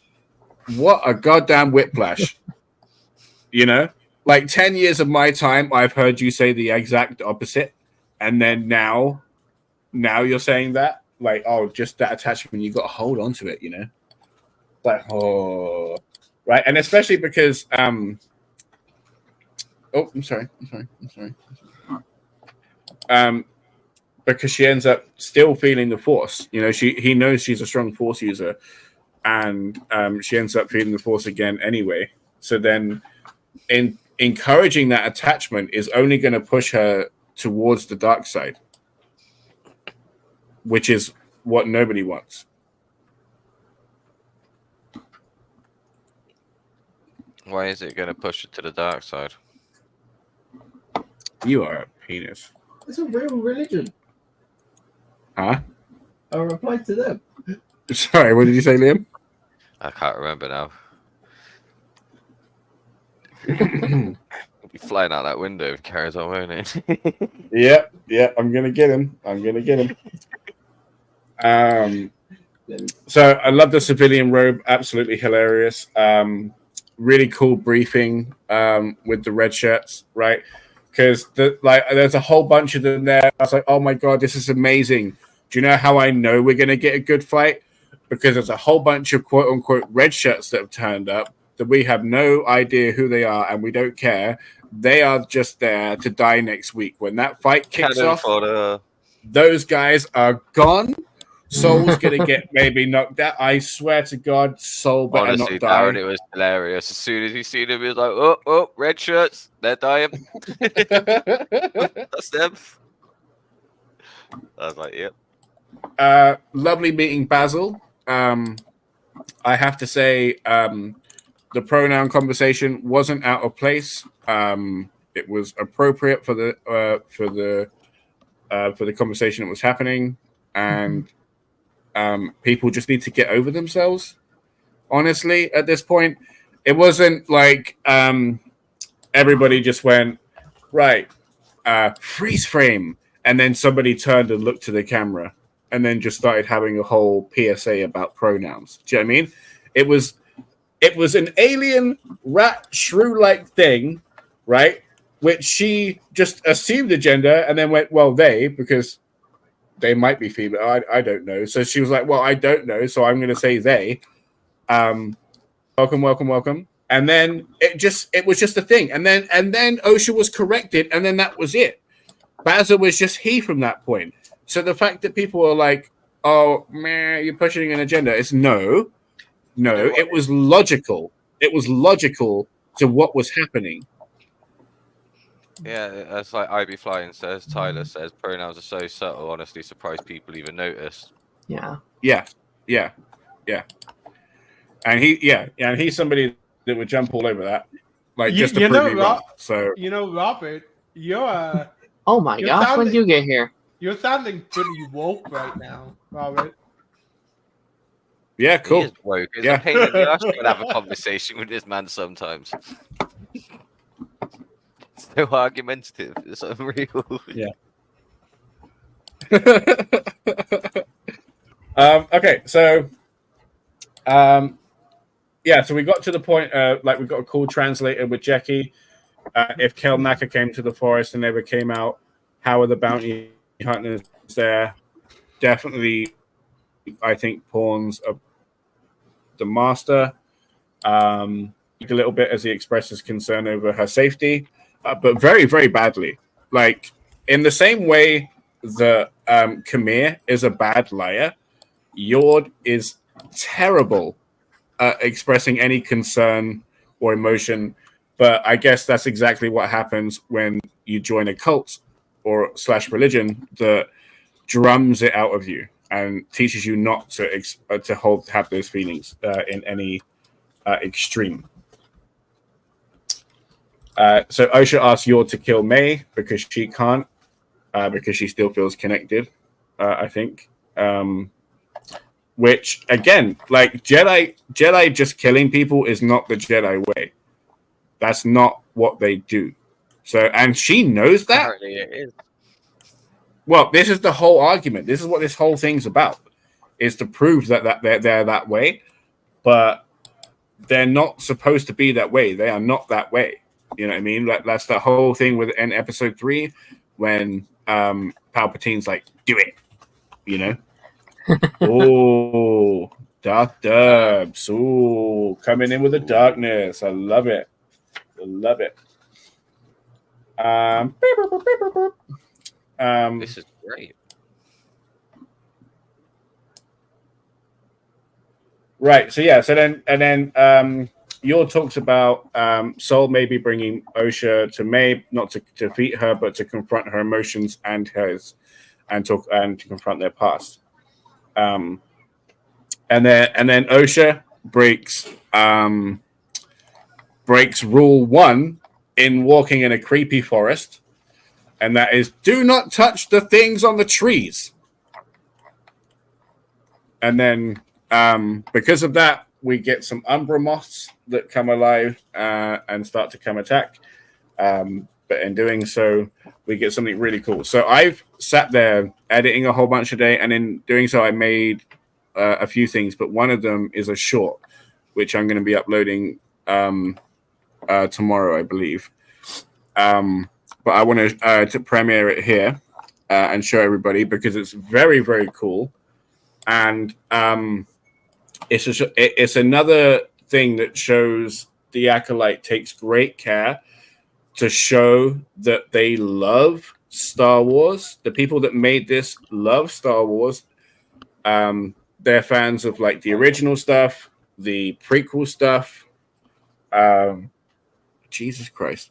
What a goddamn whiplash. You know? Like 10 years of my time, I've heard you say the exact opposite. And then now you're saying that. Like, oh, just that attachment, you got to hold on to it, you know? Like, oh, right. And especially because, oh, I'm sorry. Because she ends up still feeling the force. You know, he knows she's a strong force user, and she ends up feeling the force again anyway. So then, in encouraging that attachment is only going to push her towards the dark side, which is what nobody wants. Why is it going to push it to the dark side? You are a penis. It's a real religion. Huh? I replied to them. Sorry, what did you say, Liam? I can't remember now. He'll be flying out that window if he carries on, won't it? Yeah, I'm gonna get him. So I love the civilian robe, absolutely hilarious. Really cool briefing with the red shirts, right? Because there's a whole bunch of them there. I was like, oh my god, this is amazing. Do you know how I know we're gonna get a good fight? Because there's a whole bunch of quote unquote red shirts that have turned up that we have no idea who they are and we don't care. They are just there to die next week. When that fight kicks off, those guys are gone. Soul's gonna get maybe knocked out. I swear to God, Soul better Honestly, not die. Darren, it was hilarious. As soon as he seen him, he was like, "Oh, red shirts, they're dying." That's them. I was like, "Yep." Lovely meeting Basil. I have to say, the pronoun conversation wasn't out of place. It was appropriate for the conversation that was happening, and people just need to get over themselves. Honestly, at this point, it wasn't like everybody just went right, freeze frame, and then somebody turned and looked to the camera, and then just started having a whole PSA about pronouns. Do you know what I mean? It was an alien rat shrew-like thing, right? Which she just assumed the gender and then went, well, because they might be female. I don't know. So she was like, well, I don't know. So I'm going to say they. Welcome. And then it was just a thing. And then OSHA was corrected. And then that was it. Basil was just he from that point. So the fact that people are like, oh, man, you're pushing an agenda. It's no, it was logical. It was logical to what was happening. Yeah, that's like Ivy Flying says. Tyler says pronouns are so subtle. Honestly, surprised people even notice. Yeah. And he's somebody that would jump all over that, like just to prove me wrong. So Robert, you're oh my gosh, when did you get here? You're sounding pretty woke right now, Robert. Yeah, cool. He is woke. It's a pain in the ass to have a conversation with this man sometimes. So argumentative. It's unreal. Yeah. Okay, so so we got to the point like we got a cool translator with Jackie. If Kel Naka came to the forest and never came out, how are the bounty hunters there? Definitely, I think pawns of the master. A little bit as he expresses concern over her safety. But very, very badly. Like, in the same way that Khmer is a bad liar, Yord is terrible at expressing any concern or emotion. But I guess that's exactly what happens when you join a cult or / religion that drums it out of you and teaches you not to have those feelings in any extreme. So OSHA asks Yord to kill May because she can't, because she still feels connected, I think. Which, again, like Jedi just killing people is not the Jedi way. That's not what they do. So, and she knows that. Apparently it is. Well, this is the whole argument. This is what this whole thing's about, is to prove that they're that way, but they're not supposed to be that way. They are not that way. You know what I mean? That's the whole thing with in episode 3 when Palpatine's like, do it. You know? Oh, dark dubs. Oh, coming in with the darkness. I love it. I love it. This is great. Right. So yeah. So then Yor talks about Sol maybe bringing Osha to May, not to defeat her, but to confront her emotions and hers, and to confront their past. And then Osha breaks rule 1 in walking in a creepy forest, and that is do not touch the things on the trees. And then because of that, we get some Umbra moths that come alive and start to come attack. But in doing so, we get something really cool. So I've sat there editing a whole bunch a day, and in doing so, I made a few things. But one of them is a short, which I'm going to be uploading tomorrow, I believe. But I want to premiere it here and show everybody because it's very, very cool. And it's another thing that shows the Acolyte takes great care to show that they love Star Wars. The people that made this love Star Wars. They're fans of like the original stuff, the prequel stuff. Jesus Christ.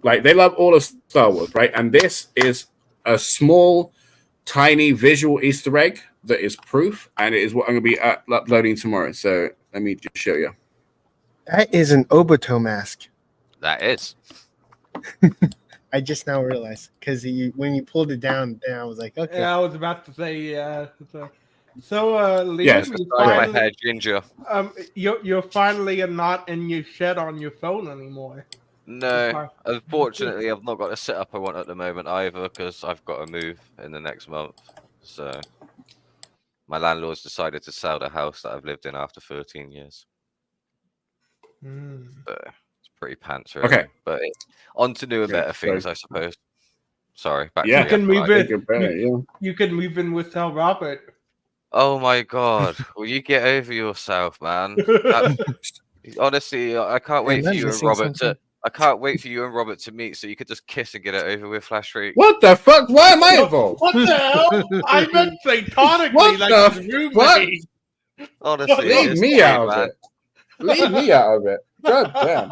Like they love all of Star Wars, right? And this is a small, tiny visual Easter egg that is proof, and it is what I'm going to be uploading tomorrow. So let me just show you. That is an Obito mask. That is. I just now realized because when you pulled it down, then I was like, okay. Yeah, I was about to say, so, Liam, Yes, my hair ginger. You're finally not in your shed on your phone anymore. No, unfortunately, I've not got the setup I want at the moment either because I've got to move in the next month. So my landlord's decided to sell the house that I've lived in after 13 years. So it's pretty pants, really. Okay, but on to new and better things, I suppose. Sorry, back to you can move in. You can move in with Sal Robert. Oh my God! Will you get over yourself, man? Honestly, I can't wait for you and Robert to. I can't wait for you and Robert to meet so you could just kiss and get it over with, Flash Freak. What the fuck? Why am I involved? What the hell? I meant platonically, like his roommate. Honestly, leave me out of it. Leave me out of it. God damn.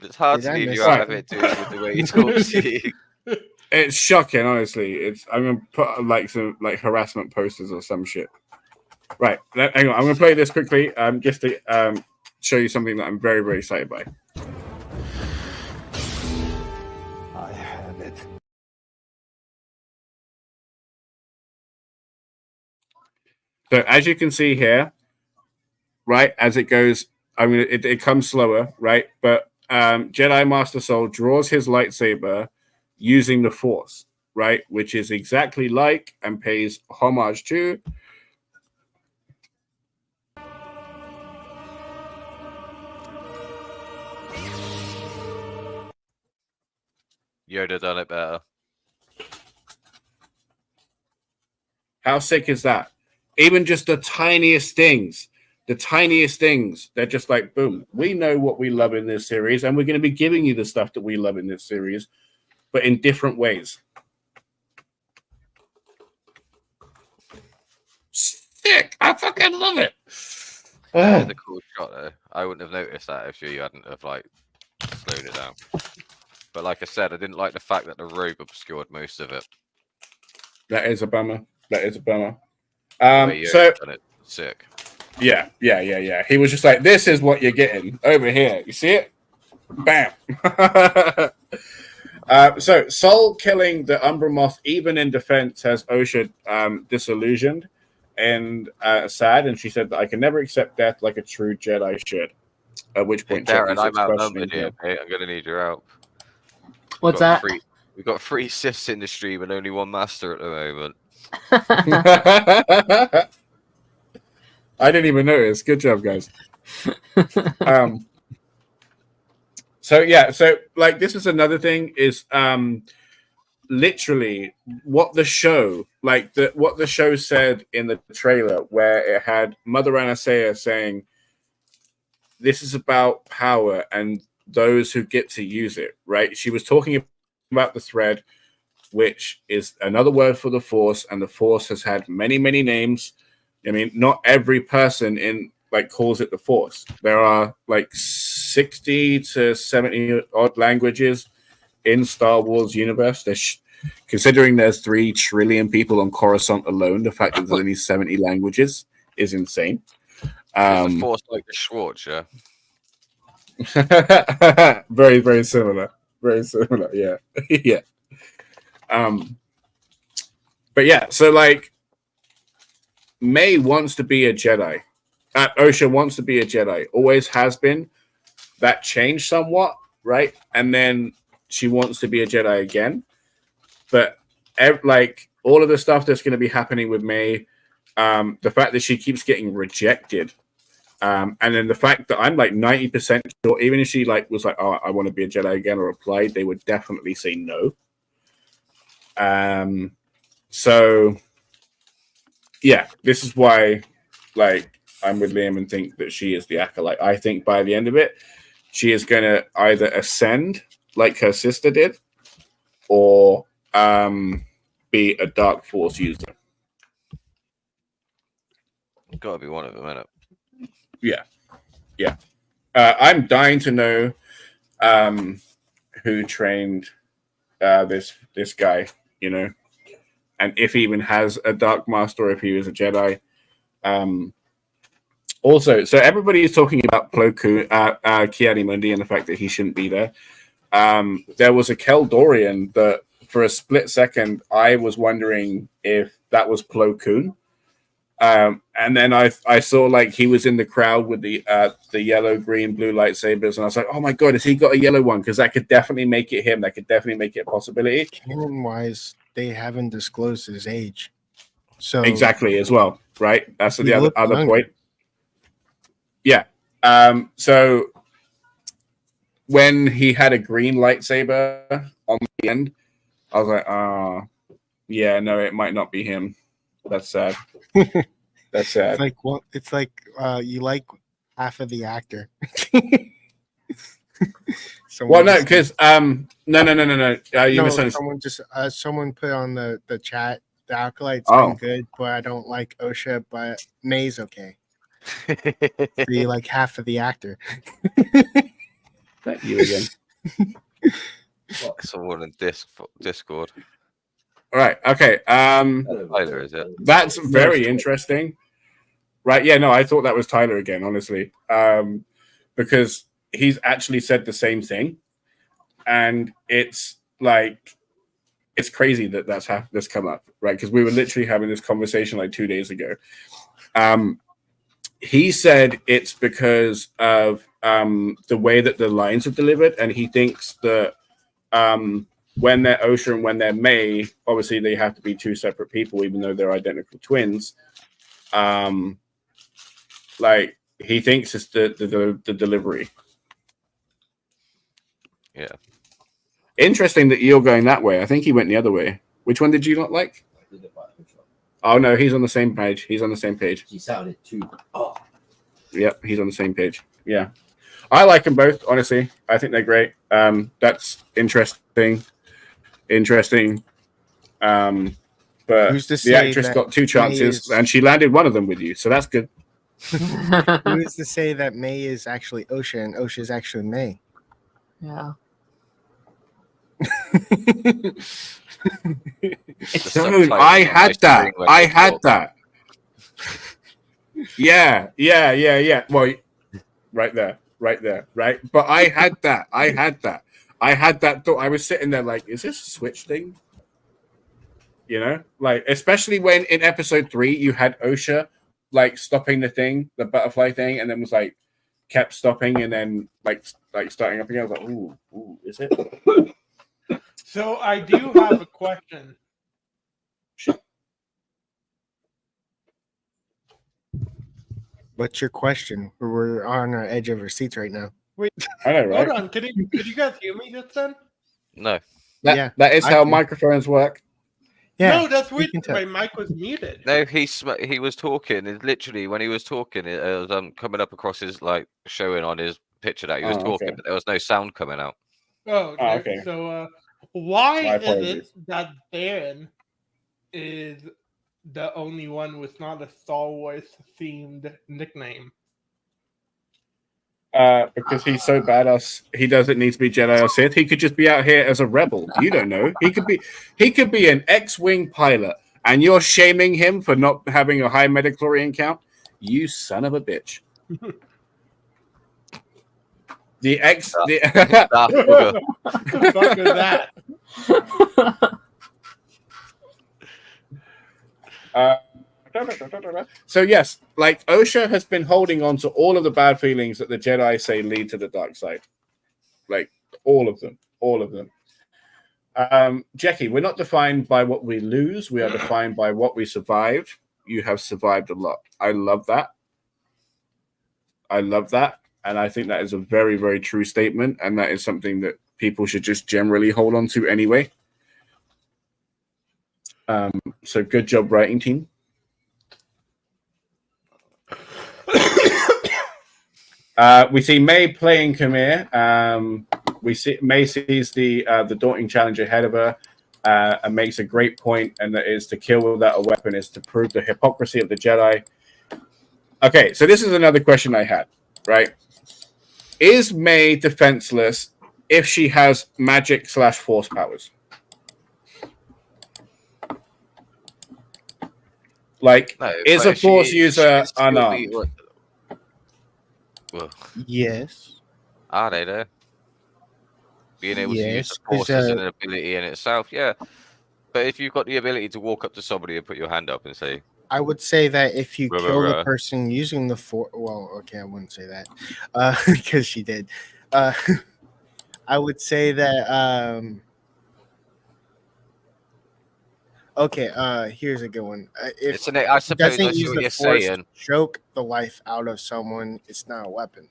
It's hard to leave you out of it, dude, with the way he talks to you. It's shocking, honestly. I'm gonna put like some like harassment posters or some shit. Right. Hang on. I'm gonna play this quickly. Just to show you something that I'm very, very excited by. I have it. So as you can see here, right, as it goes, I mean, it comes slower, right? But Jedi Master Sol draws his lightsaber using the Force, right? Which is exactly like and pays homage to Yoda done it better. How sick is that? Even just the tiniest things, they're just like, boom, we know what we love in this series, and we're going to be giving you the stuff that we love in this series, but in different ways. Sick! I fucking love it. That is a cool shot, though. I wouldn't have noticed that if you hadn't have like slowed it down. But like I said, I didn't like the fact that the robe obscured most of it. That is a bummer. So sick. Yeah. He was just like, this is what you're getting over here. You see it? Bam. So Sol killing the Umbra Moth, even in defense, has Osha disillusioned and sad. And she said that I can never accept death like a true Jedi should. At which Hey, point, Chuck Darren, I'm keeps outnumbered questioning here, mate. I'm gonna need your help. What's that? We've got 3 Siths in the stream and only 1 Master at the moment. I didn't even notice. Good job, guys. So yeah, so like this is another thing is literally what the show what the show said in the trailer, where it had Mother Anastasia saying this is about power and those who get to use it, right? She was talking about the thread, which is another word for the Force, and the Force has had many names. I mean, not every person in like calls it the Force. There are like 60 to 70 odd languages in Star Wars universe. Considering there's 3 trillion people on Coruscant alone, the fact that there's only 70 languages is insane. Is the Force like the Schwartz, yeah? Very similar. Very similar, yeah. Yeah. But yeah, so like May wants to be a Jedi. Osha wants to be a Jedi. Always has been. That changed somewhat, right? And then she wants to be a Jedi again. But like all of the stuff that's going to be happening with May, the fact that she keeps getting rejected, and then the fact that I'm like 90% sure, even if she like was like, oh, I want to be a Jedi again, or applied, they would definitely say no. So yeah, this is why like I'm with Liam and think that she is the Acolyte. I think by the end of it, she is going to either ascend like her sister did, or be a Dark Force user. Got to be one of them, innit? Yeah. I'm dying to know who trained this guy, you know, and if he even has a Dark Master, or if he was a Jedi. Also, so everybody is talking about Plo Koon, Ki-Adi-Mundi, and the fact that he shouldn't be there. There was a Keldorian that for a split second I was wondering if that was Plo Koon. And then I saw like he was in the crowd with the yellow, green, blue lightsabers, and I was like, oh my god, has he got a yellow one? Because that could definitely make it him. That could definitely make it a possibility. Canon wise, they haven't disclosed his age. So exactly as well, right? That's the other point. Yeah. So when he had a green lightsaber on the end, I was like, yeah, no, it might not be him. That's sad. That's sad. It's like it's like you like half of the actor. Well, no, because no. You misunderstood. Someone put on the chat, the Acolyte's been good, but I don't like Osha, but May's okay. So you like half of the actor. Thank you again. Someone in Discord. All right. Okay. Tyler, is it? That's very interesting. Right. Yeah. No, I thought that was Tyler again, honestly, because he's actually said the same thing, and it's like it's crazy that that's come up, right? Because we were literally having this conversation like 2 days ago. He said it's because of the way that the lines are delivered, and he thinks that when they're Osha and when they're May, obviously they have to be 2 separate people, even though they're identical twins. Like he thinks it's the delivery. Yeah. Interesting that you're going that way. I think he went the other way. Which one did you not like? Oh no, he's on the same page. He's on the same page. He sounded too. Oh. Yep, he's on the same page. Yeah. I like them both, honestly. I think they're great. That's interesting. But the actress got 2 chances and she landed one of them with you, so that's good. Who's to say that May is actually Osha and Osha is actually May? Yeah. Dude, I had that. Yeah. Well, right there. But I had that thought. I was sitting there like, is this a Switch thing? You know, like especially when in episode 3 you had Osha like stopping the butterfly thing, and then was like, kept stopping and then like starting up again. I was like, ooh, is it? So I do have a question. What's your question? We're on our edge of our seats right now. Wait, I know, right? hold on. Could you guys hear me just then? No. That is how microphones work. Yeah, No, that's we weird. can tell. My mic was muted. No, he was talking. It literally, when he was talking, it was coming up across his showing on his picture that he was talking, but there was no sound coming out. Oh, okay. So why My is it apologies. that Baron is the only one with not a Star Wars themed nickname? Because he's so badass, he doesn't need to be Jedi or Sith. He could just be out here as a rebel. You don't know. He could be an X-wing pilot, and you're shaming him for not having a high midichlorian count. You son of a bitch. The X. The the fuck is that? So yes, like Osha has been holding on to all of the bad feelings that the Jedi say lead to the dark side, like all of them. Jackie, we're not defined by what we lose; we are defined by what we survived. You have survived a lot. I love that, and I think that is a very, very true statement, and that is something that people should just generally hold on to anyway. So good job, writing team. We see May playing Khmer. We see May sees the daunting challenge ahead of her and makes a great point, and that is to kill without a weapon is to prove the hypocrisy of the Jedi. Okay, so this is another question I had, right? Is May defenseless if she has magic/force powers? Like, No, is a force user unarmed? Well, yes. Are they there? Being able to use the Yes, 'cause, force is an ability in itself, yeah. But if you've got the ability to walk up to somebody and put your hand up and say, I would say that if you Ruh, kill ruh, the ruh. person using the force, well, okay, I wouldn't say that because she did. I would say that. Okay, here's a good one. If I suppose doesn't I see use what the you're force saying. to choke the life out of someone, it's not a weapon.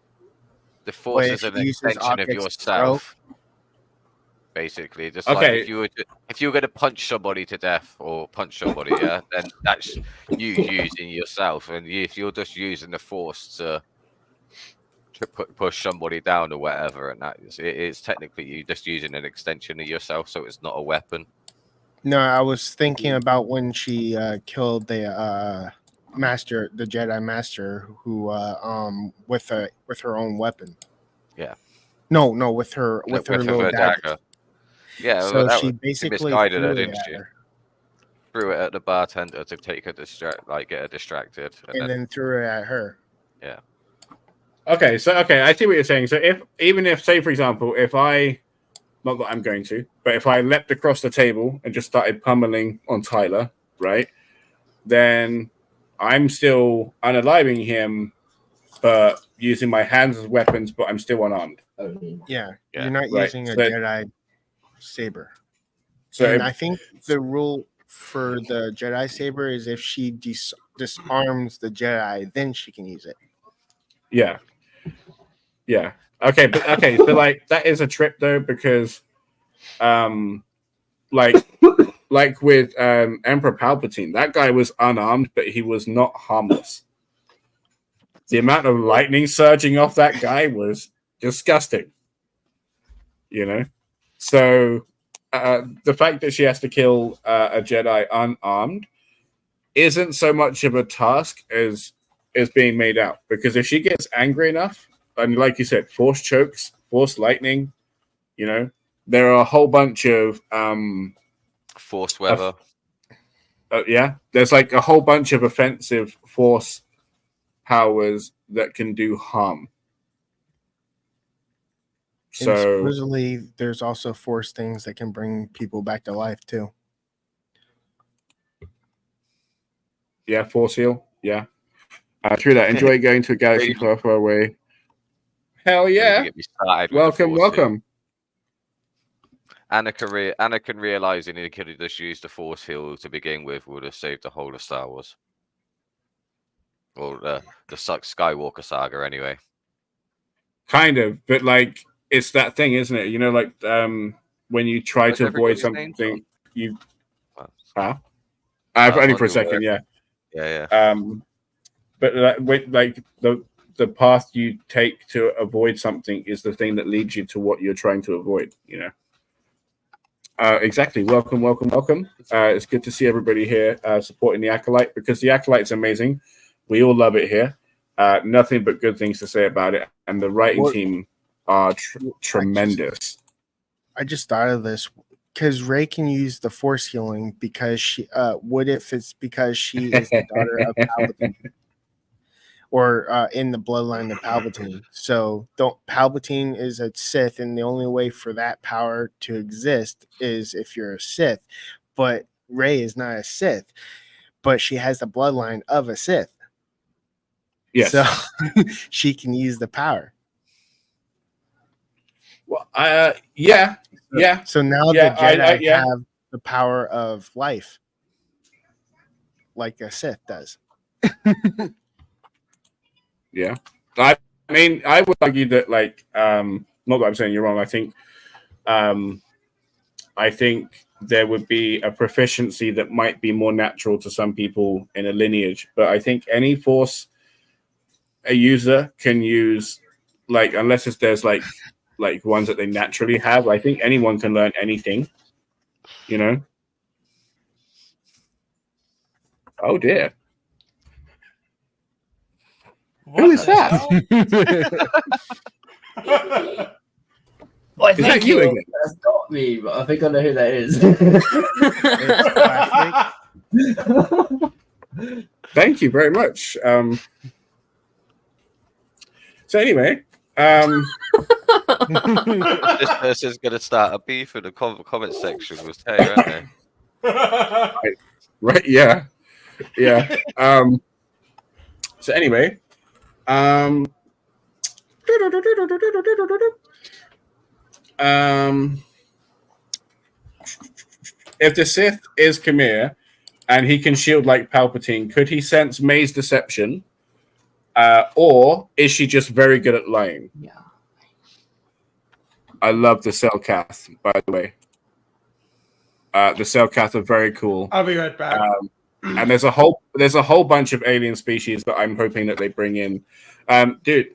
The force But is if an he uses extension of objects to yourself. Basically, just like Okay. if you were going to punch somebody to death or punch somebody, yeah, then that's you using yourself, and if you're just using the force to push somebody down or whatever, and it's technically you just using an extension of yourself, so it's not a weapon. No, I was thinking about when she killed the master, the Jedi master, who with her own weapon. Yeah. No, with her With little her dagger. dagger. Yeah, So well, she basically misguided her, threw it didn't at she? her. Threw it at the bartender to take her get her distracted, and then threw it at her. Yeah. Okay, I see what you're saying. So if say for example, if I, not that I'm going to, but if I leapt across the table and just started pummeling on Tyler, right, then I'm still unaliving him, but using my hands as weapons, but I'm still unarmed. Yeah. You're not Right, using a so- Jedi saber. So and if- I think the rule for the Jedi saber is if she disarms the Jedi, then she can use it. Yeah. Okay, so like that is a trip though, because like with Emperor Palpatine, that guy was unarmed, but he was not harmless. The amount of lightning surging off that guy was disgusting. You know? So the fact that she has to kill a Jedi unarmed isn't so much of a task as being made out, because if she gets angry enough, and like you said, force chokes, force lightning, you know, there are a whole bunch of force weather. There's like a whole bunch of offensive force powers that can do harm. And supposedly there's also force things that can bring people back to life too. Yeah, force heal. Yeah. True that. Enjoy going to a galaxy far, far away. Hell Don't even yeah! get me started with the Welcome, Force heal. welcome. Anakin realizing he could have just used the Force heal to begin with would have saved the whole of Star Wars, or the Skywalker saga, anyway. Kind of, but like it's that thing, isn't it? You know, like when you try What's to avoid everybody's name, something, you Well, only on for a your second, word. yeah. Yeah. But like the path you take to avoid something is the thing that leads you to what you're trying to avoid. You know. Exactly. Welcome. It's good to see everybody here supporting the Acolyte, because the Acolyte's amazing. We all love it here. Nothing but good things to say about it, and the writing team are tremendous. I just thought of this because Rey can use the Force healing because she. What if it's because she is the daughter of Palpatine, or in the bloodline of Palpatine? So Palpatine is a Sith, and the only way for that power to exist is if you're a Sith. But Rey is not a Sith, but she has the bloodline of a Sith. Yes. So she can use the power. Well, yeah. So now Yeah, the Jedi yeah. have the power of life, like a Sith does. Yeah. I mean, I would argue that, like, not that I'm saying you're wrong. I think there would be a proficiency that might be more natural to some people in a lineage, but I think any Force a user can use, like, unless there's like ones that they naturally have. I think anyone can learn anything, you know. Oh dear. Who is that? Well, Is that you again? That's not me, but I think I know who that is. Thank you very much. So anyway, This person's going to start a beef in the comment section with Tay, aren't they? Right? Yeah. So anyway, if the Sith is Khmer and he can shield like Palpatine, could he sense May's deception, or is she just very good at lying? Yeah. I love the Selkath, by the way. The Selkath are very cool. I'll be right back. And there's a whole bunch of alien species that I'm hoping that they bring in. Dude,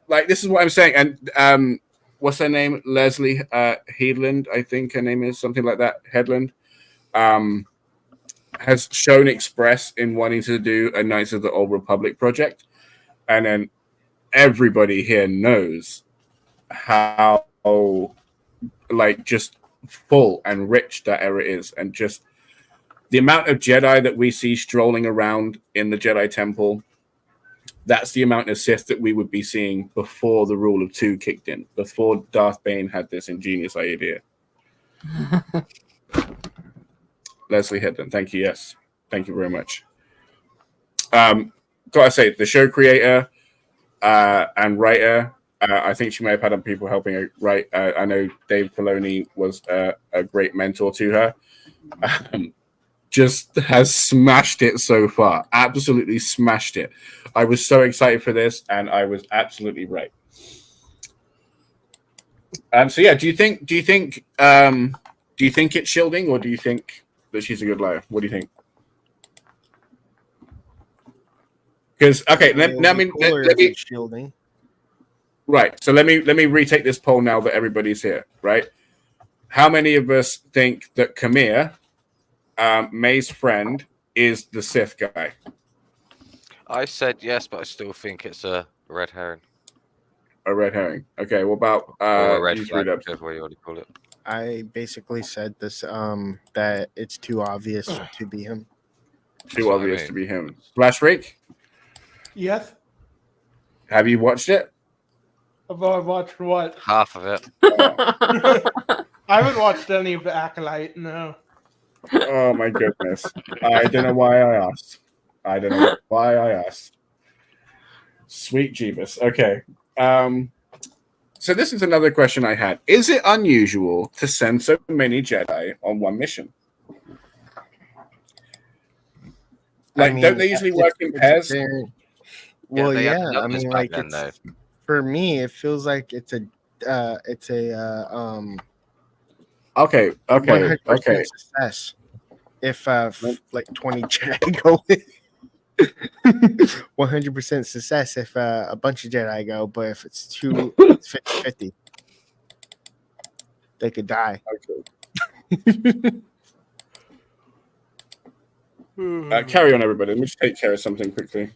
like, this is what I'm saying. And what's her name? Leslie Headland, I think her name is, something like that. Headland. Has shown express in wanting to do a Knights of the Old Republic project. And then everybody here knows how, like, just full and rich that era is. And just the amount of Jedi that we see strolling around in the Jedi Temple, that's the amount of Sith that we would be seeing before the Rule of Two kicked in, before Darth Bane had this ingenious idea. Leslie Headland, thank you. Yes, thank you very much. Gotta say, the show creator and writer, I think she may have had other people helping her write. I know Dave Filoni was a great mentor to her. Just has smashed it so far. Absolutely smashed it. I was so excited for this, and I was absolutely right. So yeah, do you think it's shielding, or do you think that she's a good liar? What do you think? Because let me shielding. Right. So let me retake this poll now that everybody's here. Right. How many of us think that Khmer, May's friend, is the Sith guy? I said yes, but I still think it's a red herring. A red herring. Okay. What about or a red you flag, three dubs? whichever way you want to call it. I basically said this that it's too obvious to be him. Too obvious to be him. Flash Freak, Yes. have you watched it? I've watched what? Half of it. I haven't watched any of the Acolyte, no. Oh my goodness. I don't know why I asked. Sweet Jeebus. Okay. So this is another question I had. Is it unusual to send so many Jedi on one mission? Like, don't they usually work in pairs? Well, they had yeah. I numbers mean, back like then, it's for me, it feels like it's a Okay. 100% success. If like 20 Jedi go, 100% success if a bunch of Jedi go, but if it's 50-50, they could die. Carry on, everybody. Let me just take care of something quickly.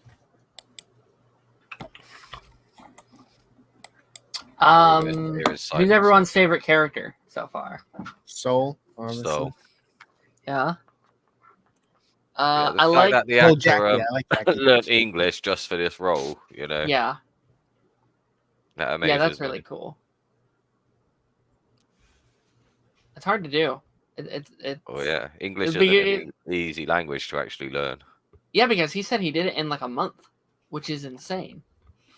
Who's everyone's favorite character so far? Soul, honestly. So, Yeah. the I fact like that the Well, actor Jackie, I like Jackie. learned English just for this role. You know. Yeah. That amazes Yeah, that's me. really cool. It's hard to do. It's Oh yeah, English it's isn't big- an easy language to actually learn. Yeah, because he said he did it in like a month, which is insane.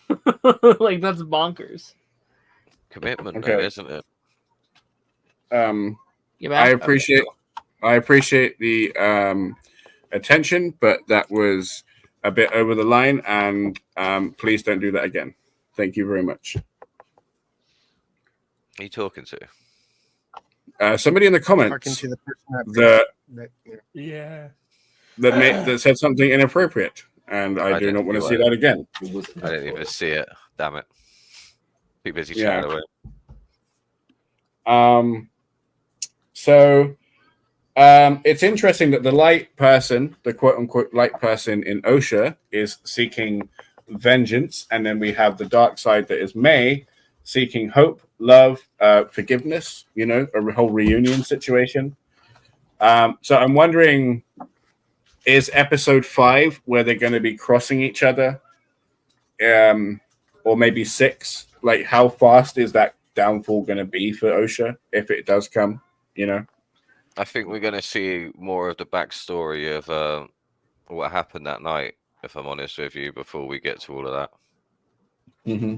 Like that's bonkers. Commitment, Okay. though, isn't it? You I back? appreciate the attention, but that was a bit over the line, and please don't do that again. Thank you very much. Who are you talking to? Somebody in the Talking comments to the person Yeah. that said something inappropriate, and I do didn't not want to do see it. that again. I didn't even see it. Damn it. Too busy Yeah. chatting away. So it's interesting that the light person, the quote unquote light person in OSHA, is seeking vengeance, and then we have the dark side that is May seeking hope, love, forgiveness. You know, a whole reunion situation. So I'm wondering, is episode 5 where they're going to be crossing each other, or maybe 6? Like, how fast is that downfall going to be for OSHA if it does come? You know. I think we're going to see more of the backstory of what happened that night, if I'm honest with you, before we get to all of that. Mm-hmm.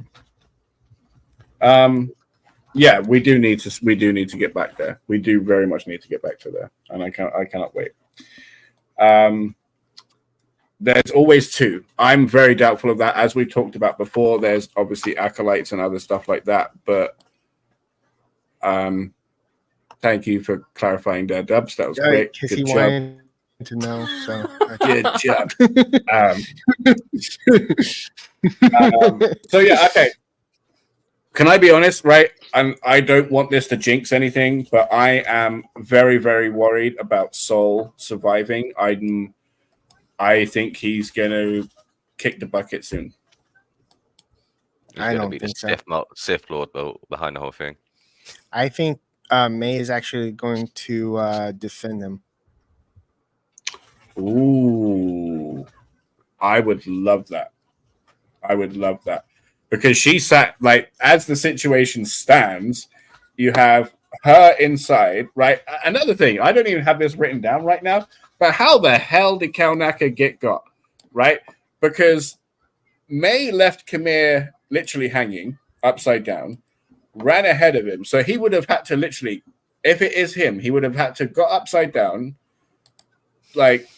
Yeah, we do need to get back there. We do very much need to get back to there, and I cannot wait. There's always 2. I'm very doubtful of that, as we talked about before. There's obviously acolytes and other stuff like that, but thank you for clarifying there, Dubs. That was great. Because Good he job. wanted to know. So Good job. So yeah, okay. Can I be honest, right? And I don't want this to jinx anything, but I am very, very worried about Soul surviving. I think he's going to kick the bucket soon. He's I going to don't be the think so. Sith Lord behind the whole thing. I think May is actually going to defend him. Ooh, I would love that. Because she sat, like, as the situation stands, you have her inside, right? Another thing, I don't even have this written down right now, but how the hell did Kalnaka get got, right? Because May left Khmer literally hanging upside down, ran ahead of him, so he would have had to literally, if it is him, he would have had to go upside down, like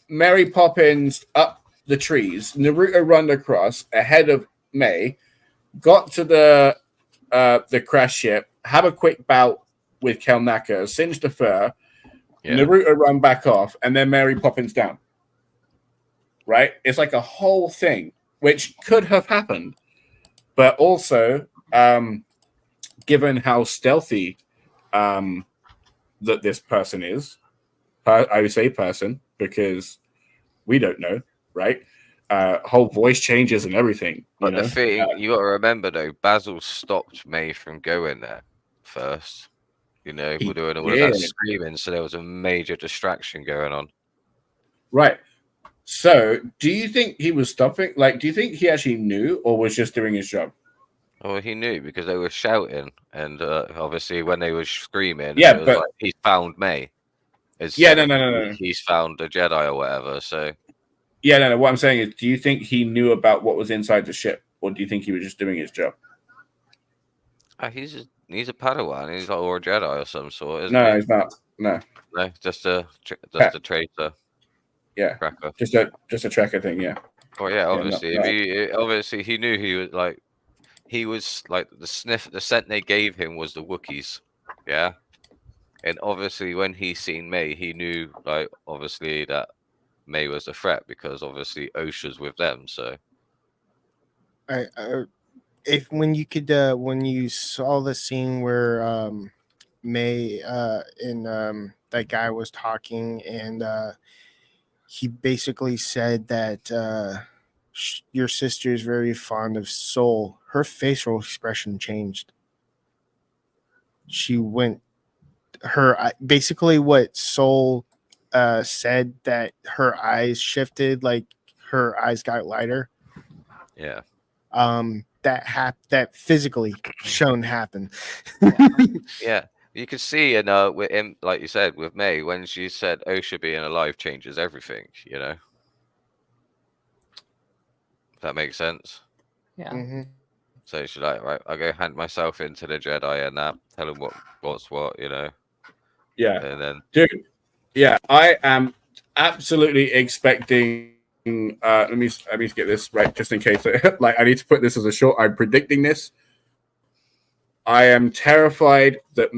Mary Poppins up the trees, Naruto run across ahead of May, got to the crash ship, have a quick bout with Kalnaka, singe the fur, Naruto run back off, and then Mary Poppins down. Right? It's like a whole thing, which could have happened, but also, given how stealthy that this person is, I would say person, because we don't know, right? Whole voice changes and everything. But the thing you got to remember, though, Basil stopped May from going there first. You know, we're doing all of that screaming, so there was a major distraction going on. Right. So, do you think he was stopping? Like, do you think he actually knew, or was just doing his job? Oh, he knew because they were shouting, and obviously when they were screaming, yeah, it was but like, he's found May. No. He's found a Jedi or whatever. So yeah, no. What I'm saying is, do you think he knew about what was inside the ship, or do you think he was just doing his job? He's a Padawan. He's like, or a Jedi or some sort, isn't No, he? he's not. No, just a traitor. Yeah, Tracker. just a tracker thing. Yeah. Well, yeah, obviously, Yeah, obviously he knew he was like the scent they gave him was the Wookiees, yeah. And obviously, when he seen May, he knew like obviously that May was a threat because obviously OSHA's with them. So, when you saw the scene where May and that guy was talking, and he basically said that your sister is very fond of Soul. Her facial expression changed. She went basically what Soul said, that her eyes shifted, like her eyes got lighter. yeah. That physically shown happen. Yeah. You could see, and with him, like you said, with May, when she said OSHA being alive changes everything, you know. If that makes sense. Yeah. Mm-hmm. So she's like, right, I'll go hand myself into the Jedi and tell him what's what, you know. Yeah. And then, dude, yeah, I am absolutely expecting. Let me get this right, just in case. Like, I need to put this as a short. I'm predicting this. I am terrified that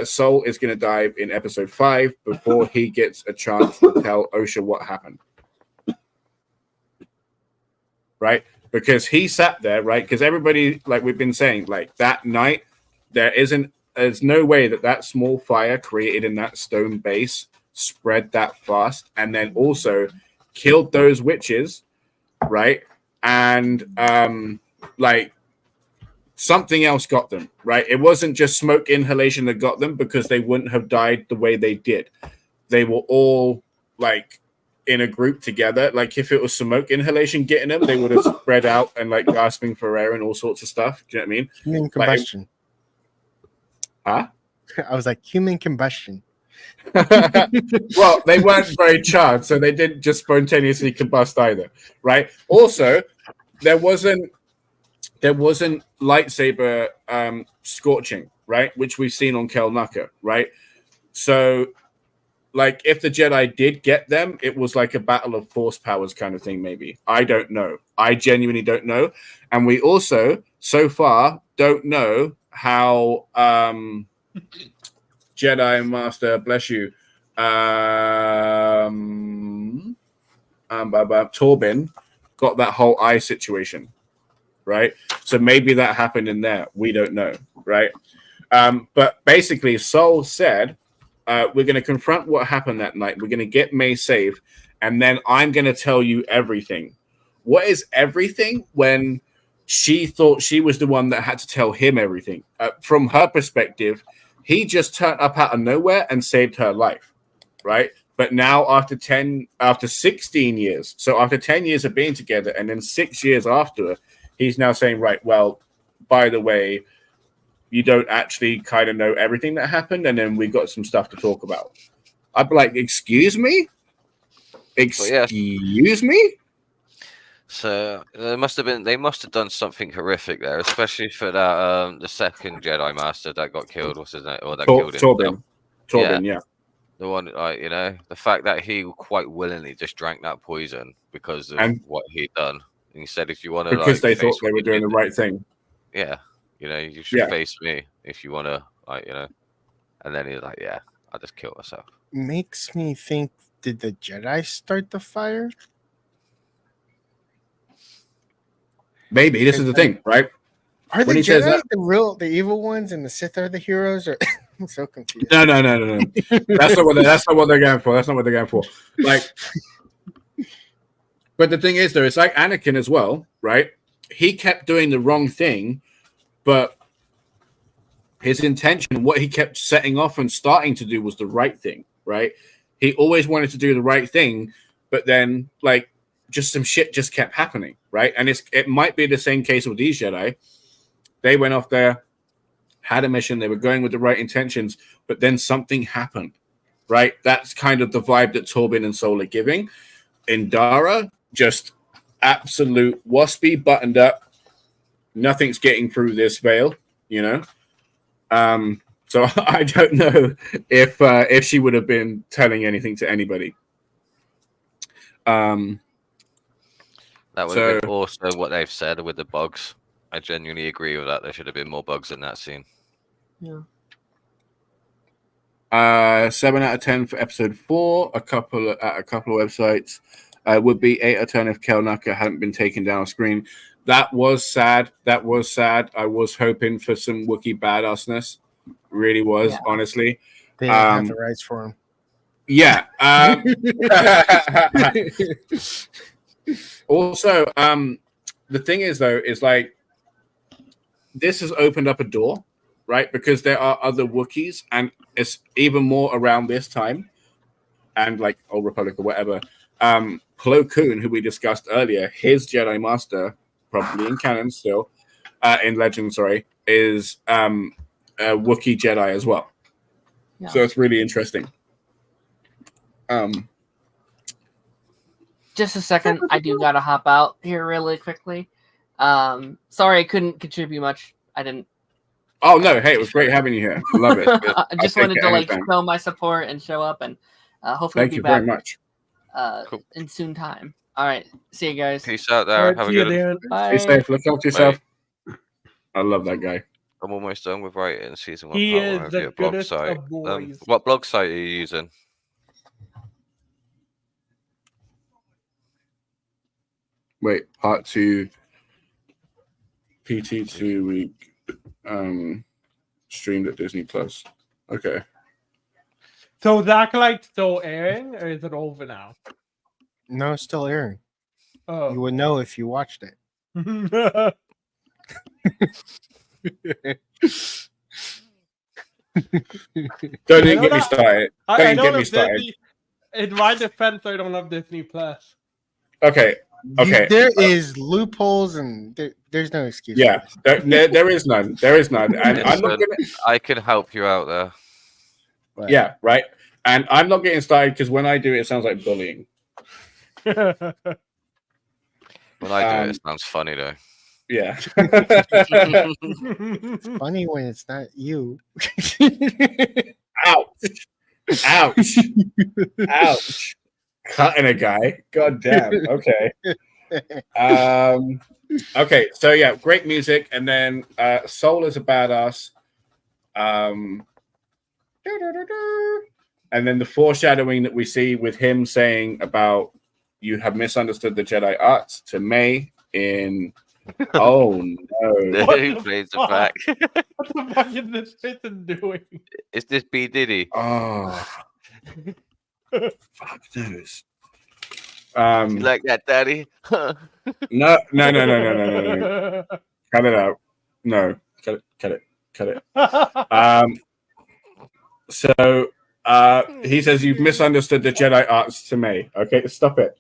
Soul is going to die in episode 5 before he gets a chance to tell OSHA what happened. Right? Because he sat there, right? Because everybody, like we've been saying, like that night, there's no way that small fire created in that stone base spread that fast and then also killed those witches, right? And like something else got them, right? It wasn't just smoke inhalation that got them, because they wouldn't have died the way they did. They were all like in a group together. Like if it was smoke inhalation getting them, they would have spread out and like gasping for air and all sorts of stuff. Do you know what I mean? Human combustion. Huh? I was like, human combustion. Well, they weren't very charged, so they didn't just spontaneously combust either, right? Also, there wasn't lightsaber scorching, right? Which we've seen on Kel Nuka, right? So, like, if the Jedi did get them, it was like a battle of force powers kind of thing, maybe. I don't know. I genuinely don't know. And we also, so far, don't know how Jedi Master, bless you, Torbin got that whole eye situation, right? So maybe that happened in there. We don't know, right? But basically, Soul said, we're going to confront what happened that night. We're going to get May safe, and then I'm going to tell you everything. What is everything when she thought she was the one that had to tell him everything? From her perspective, he just turned up out of nowhere and saved her life, right? But now after 16 years, so after 10 years of being together and then 6 years after, he's now saying, right, well, by the way, you don't actually kind of know everything that happened, and then we got some stuff to talk about. I'd be like, excuse me? Excuse me? So they must have done something horrific there, especially for that the second Jedi Master that got killed. What's his name? Or that killed him. Torbin, yeah. The one, like, you know, the fact that he quite willingly just drank that poison because of what he'd done. And he said, if you want to, because they thought they were doing the right thing. Yeah, you know, you should face me if you want to, like, you know. And then he's like, yeah, I'll just kill myself. Makes me think, did the Jedi start the fire? Maybe this is the thing, right? Are the Jedi the evil ones, and the Sith are the heroes? Or I'm so confused. No. That's not what they're going for. That's not what they're going for. Like, but the thing is, though, it's like Anakin as well, right? He kept doing the wrong thing, but his intention, what he kept setting off and starting to do, was the right thing, right? He always wanted to do the right thing, but then, like, just some shit just kept happening, right? And it might be the same case with these Jedi. They went off there, had a mission, they were going with the right intentions, but then something happened, right? That's kind of the vibe that Torbin and Soul are giving. Indara, just absolute waspy, buttoned up, nothing's getting through this veil, you know. So I don't know if she would have been telling anything to anybody. That would have been also what they've said with the bugs. I genuinely agree with that. There should have been more bugs in that scene. Yeah. 7 out of 10 for episode 4. A couple of websites would be 8 out of 10 if Kelnaka hadn't been taken down on screen. That was sad. I was hoping for some Wookiee badassness. Really was, honestly. They didn't have the rights for him. Yeah. Also, the thing is, though, is like this has opened up a door, right? Because there are other Wookiees, and it's even more around this time, and like Old Republic or whatever. Plo Koon, who we discussed earlier, his Jedi Master, probably in canon still, in Legend, is a Wookiee Jedi as well. Yeah. So it's really interesting. Just a second, I do gotta hop out here really quickly. Sorry I couldn't contribute much. I didn't. Oh no! Hey, it was great having you here. Love it. I just wanted to like show my support and show up, and hopefully thank you very much. Cool. In soon time. All right, see you guys. Peace out there. Have a good one. Bye. Be safe. Look after yourself. I love that guy. I'm almost done with writing season 1. He is the goodest of boys. What blog site are you using? Wait, part 2, PT2 week, streamed at Disney Plus. Okay. So is Acolyte still airing, or is it over now? No, it's still airing. Oh. You would know if you watched it. Don't even get me started. Don't get me started. In my defense, I don't have Disney Plus. Okay. There is loopholes and there's no excuse. Yeah, there is none. There is none. And I'm not gonna... I can help you out there. But... Yeah, right. And I'm not getting started because when I do it, it sounds like bullying. When I do it, it sounds funny though. Yeah. It's funny when it's not you. Ouch. Ouch. Ouch. Cutting a guy. God damn. Okay. Okay. So yeah, great music, and then Soul is a badass. And then the foreshadowing that we see with him saying about you have misunderstood the Jedi arts to May in. Oh no! Who plays the back? What the fuck is this person doing? Is this B Diddy? Oh. Fuck knows. You like that, Daddy? No. Cut it out. No. Cut it. So he says you've misunderstood the Jedi arts to me. Okay, stop it.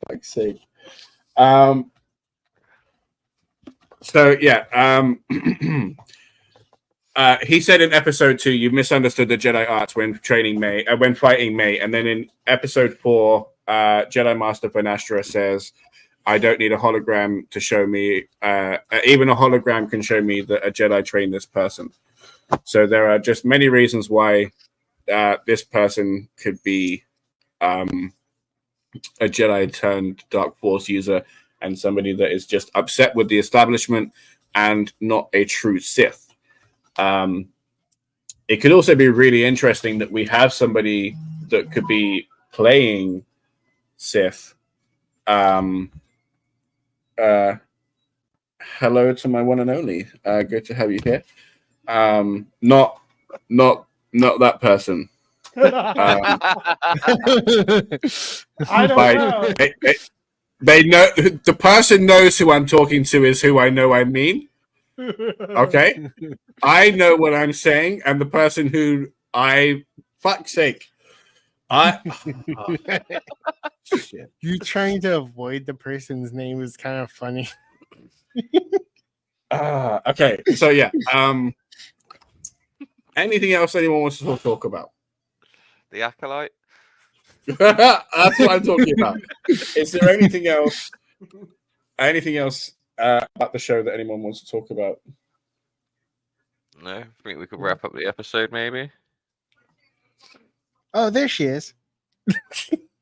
Fuck's sake. So yeah. He said in episode 2, you've misunderstood the Jedi arts when training May, when fighting May, and then in episode 4, Jedi Master Vanastra says, "I don't need a hologram to show me. Even a hologram can show me that a Jedi trained this person." So there are just many reasons why this person could be a Jedi turned Dark Force user and somebody that is just upset with the establishment and not a true Sith. It could also be really interesting that we have somebody that could be playing Sith. Hello to my one and only. Good to have you here. Not that person. I don't know. They know the person knows who I'm talking to is who I know I mean. Okay, I know what I'm saying, and the person who fuck's sake, shit. You trying to avoid the person's name is kind of funny. Okay, so yeah, anything else anyone wants to talk about? The Acolyte. That's what I'm talking about. Is there anything else? Anything else about the show that anyone wants to talk about? No, I think we could wrap up the episode, maybe. Oh, there she is.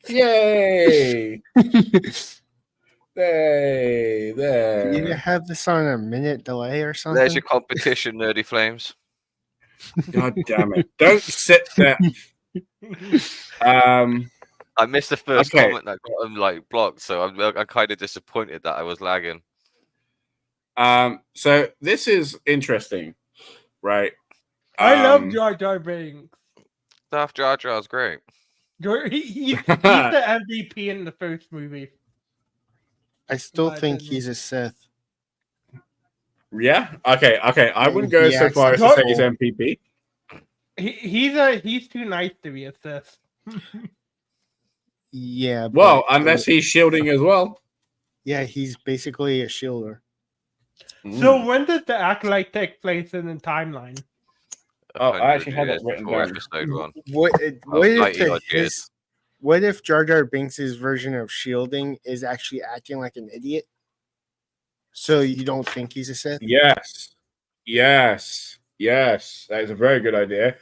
Yay! There. You have this on a minute delay or something? There's your competition, Nerdy Flames. God damn it! Don't sit there. I missed the first Okay. comment that got him like blocked, so I'm kind of disappointed that I was lagging. So this is interesting, right? I love Jar Jar Binks. Darth Jar Jar is great. He's the MVP in the first movie. I still My think opinion. he's a Sith. Yeah. Okay. I wouldn't go Yeah, so far as to say he's MVP. He's too nice to be a Sith. Yeah. Well, unless he's shielding as well. Yeah, he's basically a shielder. So when does the Acolyte take place in the timeline? Oh, I actually had that written down. Episode 1. What if Jar Jar Binks' version of shielding is actually acting like an idiot? So you don't think he's a Sith? Yes. That is a very good idea.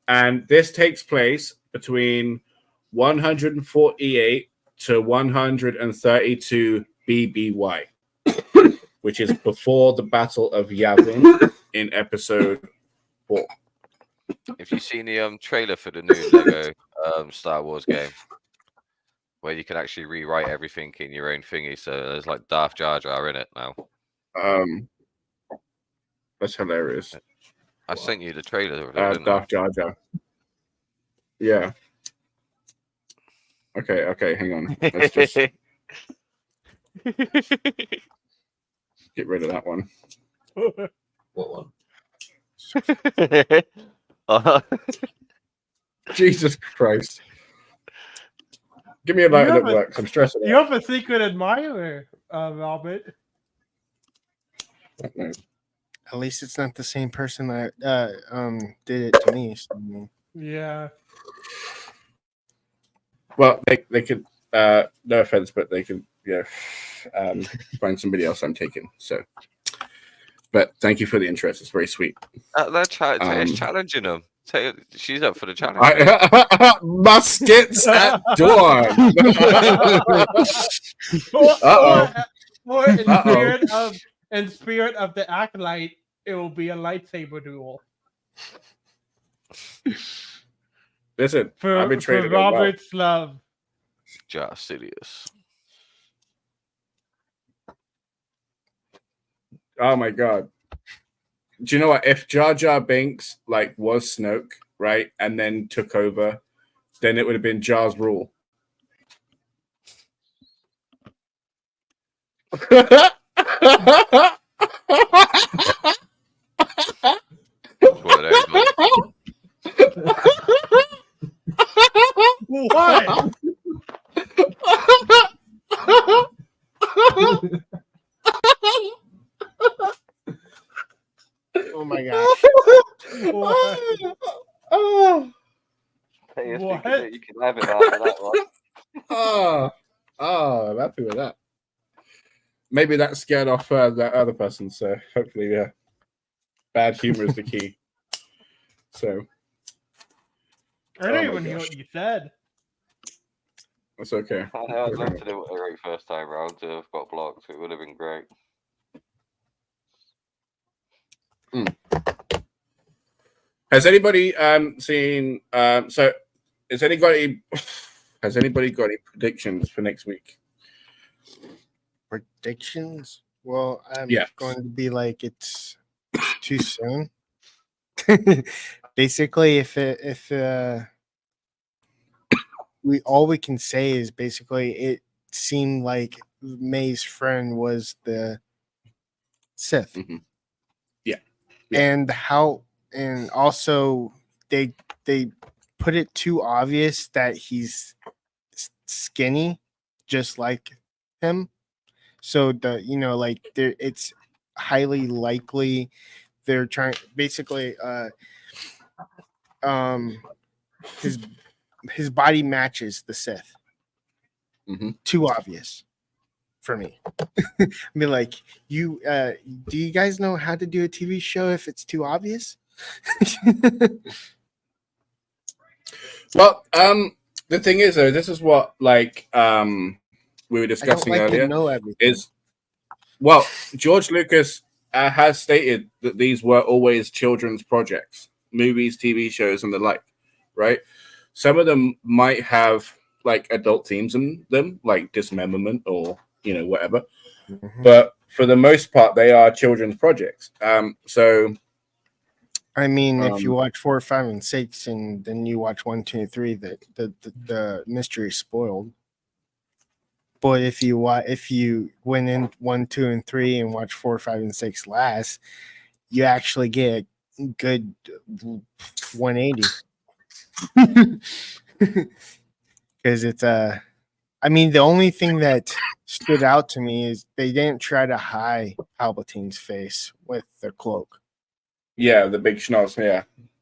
And this takes place between 148 to 132 BBY, which is before the Battle of Yavin in episode 4. If you've seen the trailer for the new Lego Star Wars game, where you can actually rewrite everything in your own thingy, so there's like Darth Jar Jar in it now. That's hilarious. I sent you the trailer. Darth Jar Jar. Yeah. Okay, hang on. Let's just get rid of that one. What one? Jesus Christ. Give me a lighter that works. I'm stressing You have a secret admirer, Robert. At least it's not the same person that did it to me. So. Yeah. Well, they could. No offense, but they could, find somebody else I'm taking. So, but thank you for the interest. It's very sweet. They're challenging them. She's up for the challenge. Muskets at dawn. Or in spirit of the Acolyte, it will be a lightsaber duel. Listen, I've been for training Robert's love. Jar Sidious. Oh my god. Do you know what? If Jar Jar Binks was Snoke, right, and then took over, then it would have been Jar's rule. What? Oh my gosh. What? What? You can have it after that one. I'm happy with that. Maybe that scared off that other person, so hopefully, yeah. Bad humor is the key. So. I don't even hear what you said. That's okay. I'd love to do it the very first time round to have got blocked. It would have been great. Has anybody seen? So, has anybody got any predictions for next week? Predictions? Well, I'm Yes. going to be like it's too soon. Basically, if we can say is basically it seemed like May's friend was the Sith. Mm-hmm. And also they put it too obvious that he's skinny, just like him. So it's highly likely they're trying basically his his body matches the Sith. Mm-hmm. Too obvious for me. I mean, like, do you guys know how to do a TV show if it's too obvious? Well, the thing is, though, this is what we were discussing earlier. Is well, George Lucas has stated that these were always children's projects, movies, TV shows, and the like. Right? Some of them might have like adult themes in them, like dismemberment or whatever. Mm-hmm. But for the most part, they are children's projects. So. I mean, if you watch 4, 5, and 6, and then you watch 1, 2, and 3, the mystery is spoiled. But if you went in 1, 2, and 3 and watch 4, 5, and 6 last, you actually get a good 180. Because it's I mean, the only thing that stood out to me is they didn't try to hide Palpatine's face with the cloak. Yeah, the big schnoz,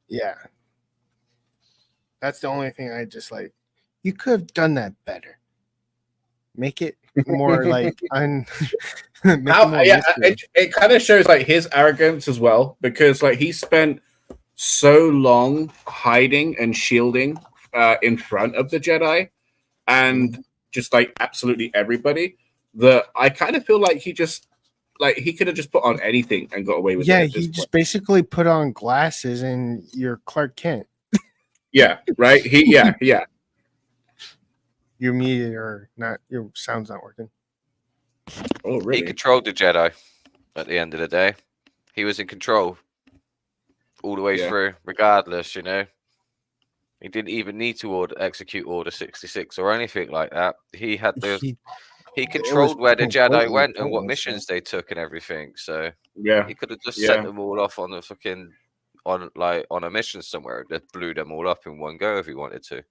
yeah. That's the only thing I just like. You could have done that better. Make it more like it kind of shows like his arrogance as well, because like he spent so long hiding and shielding in front of the Jedi and just like absolutely everybody that I kind of feel like he could have just put on anything and got away with it. Yeah, he just basically put on glasses and you're Clark Kent. Yeah, right? Yeah. You're muted or not, your sound's not working. Oh, really? He controlled the Jedi at the end of the day. He was in control all the way through, regardless, He didn't even need to execute Order 66 or anything like that. He had he controlled where the Jedi went and what missions they took and everything. So he could have just sent them all off on the on a mission somewhere that blew them all up in one go if he wanted to.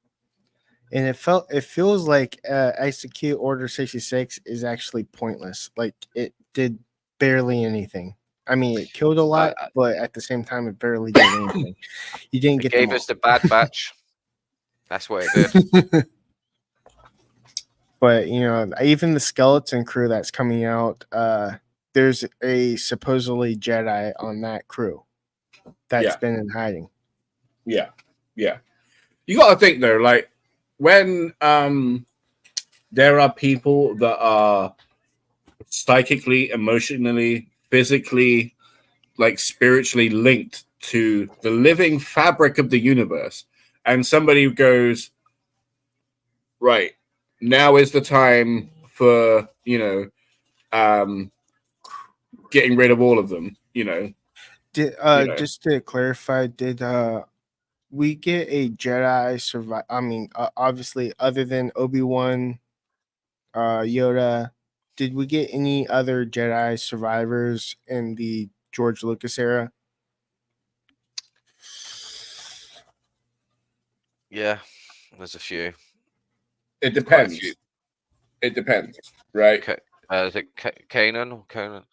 And it feels like execute Order 66 is actually pointless. Like it did barely anything. I mean, it killed a lot, but at the same time, it barely did anything. You didn't get. Gave us the Bad Batch. That's what it did. But even the skeleton crew that's coming out, there's a supposedly Jedi on that crew that's been in hiding. Yeah. You got to think though, like when there are people that are psychically, emotionally, physically, like spiritually linked to the living fabric of the universe, and somebody goes, right, now is the time for getting rid of all of them. Just to clarify, did we get a Jedi survive? I mean, obviously, other than Obi-Wan, Yoda, did we get any other Jedi survivors in the George Lucas era? Yeah, there's a few. It depends. It depends, right? Is it Kanan or Conan?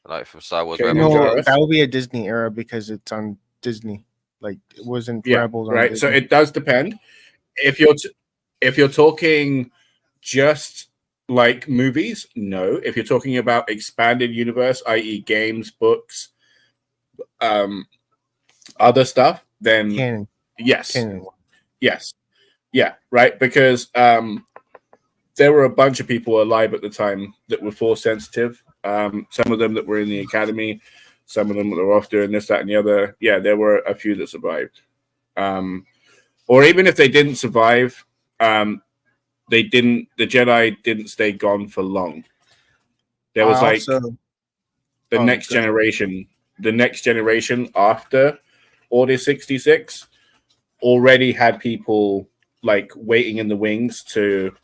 Like from Star Wars Rebels? Rebels? No, that would be a Disney era because it's on Disney. Like it wasn't Rebels on right. Disney. So it does depend. If you're talking just like movies, no. If you're talking about expanded universe, i.e., games, books, other stuff, then Canon. Yes. Canon. Yes. Yeah. Right. Because there were a bunch of people alive at the time that were Force sensitive. Some of them that were in the academy, some of them that were off doing this, that, and the other. Yeah, there were a few that survived. Or even if they didn't survive, the Jedi didn't stay gone for long. There was the next generation after Order 66 already had people like waiting in the wings to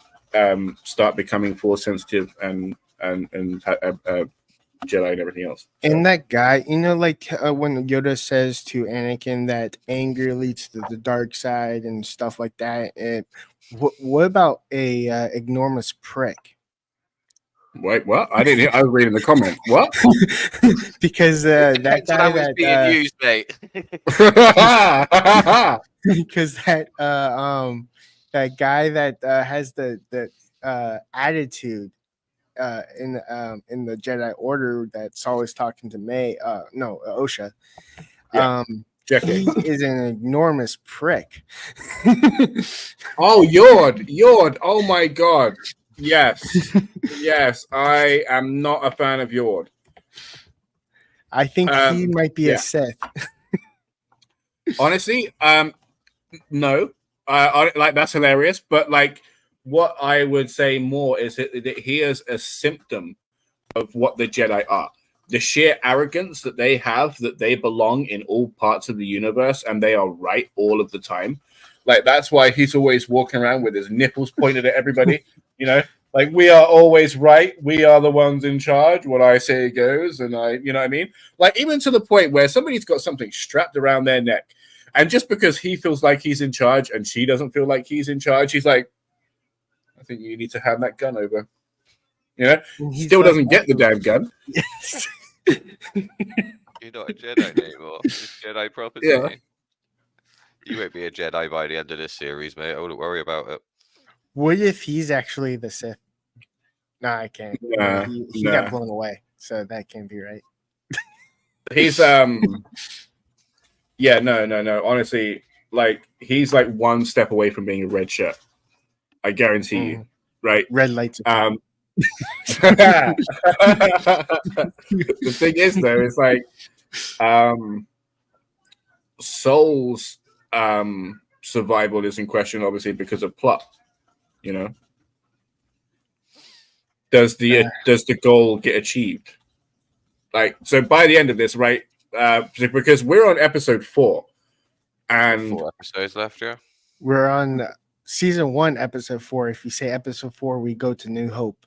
start becoming Force sensitive and Jedi and everything else. So. And that guy, when Yoda says to Anakin that anger leads to the dark side and stuff like that. What about a enormous prick? Wait, what? I didn't hear. I was reading the comment. What? Because that Depends on guy how it's being used, mate. because that guy that has the attitude in the Jedi Order that's always talking to May Osha. Yeah. He is an enormous prick. Oh, Yord. Oh my god. Yes. Yes. I am not a fan of Yord. I think he might be a Sith. Honestly, no. Like that's hilarious, but like what I would say more is that he is a symptom of what the Jedi are. The sheer arrogance that they have, that they belong in all parts of the universe and they are right all of the time. Like that's why he's always walking around with his nipples pointed at everybody. You know, like we are always right. We are the ones in charge. What I say goes, and you know what I mean. Like even to the point where somebody's got something strapped around their neck, and just because he feels like he's in charge and she doesn't feel like he's in charge, he's like, I think you need to hand that gun over. You know, still doesn't get the damn gun. Yes. You're not a Jedi anymore. It's Jedi property. Yeah. You won't be a Jedi by the end of this series, mate. I wouldn't worry about it. What if he's actually the Sith? No, I can't. Nah, he got blown away, so that can't be right. He's yeah, no. Honestly, like he's like one step away from being a red shirt. I guarantee you. Right? Red lights. The thing is, though, it's like Soul's survival is in question, obviously, because of plot. You know, does the goal get achieved? Like, so by the end of this, right? Because we're on episode 4, and 4 episodes left, yeah. We're on season 1, episode 4. If you say episode 4, we go to New Hope.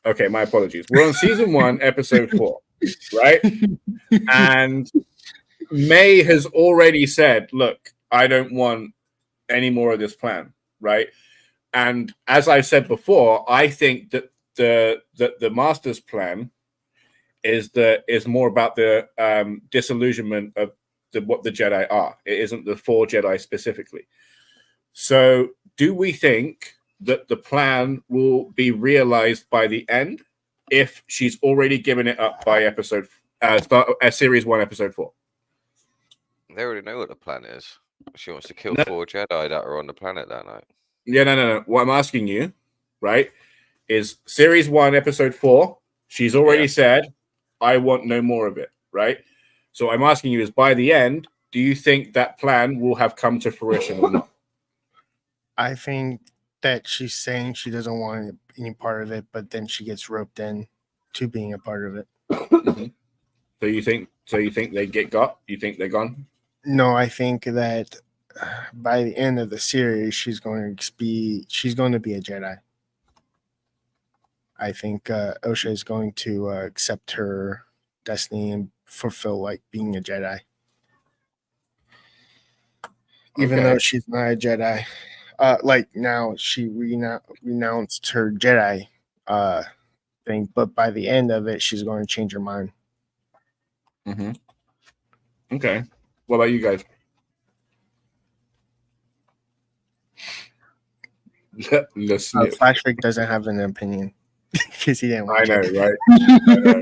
Okay, my apologies. We're on season 1, episode 4, right? And May has already said, "Look, I don't want any more of this plan," right? And as I've said before, I think that the Master's plan is more about the disillusionment of what the Jedi are. It isn't the 4 Jedi specifically. So, do we think that the plan will be realized by the end if she's already given it up by series 1, episode 4? They already know what the plan is. She wants to kill 4 Jedi that are on the planet that night. Yeah, no. What I'm asking you, right, is series 1, episode 4. She's already said, "I want no more of it," right? So I'm asking you is by the end, do you think that plan will have come to fruition or not? I think that she's saying she doesn't want any part of it, but then she gets roped in to being a part of it. Mm-hmm. So you think they get got? You think they're gone? No, I think that by the end of the series, she's going to be a Jedi. I think Osha is going to accept her destiny and fulfill like being a Jedi. Even though she's not a Jedi. Like now she renounced her Jedi thing, but by the end of it, she's going to change her mind. Mm-hmm. Okay. What about you guys? Flashback doesn't have an opinion because he didn't watch it. Right? I know.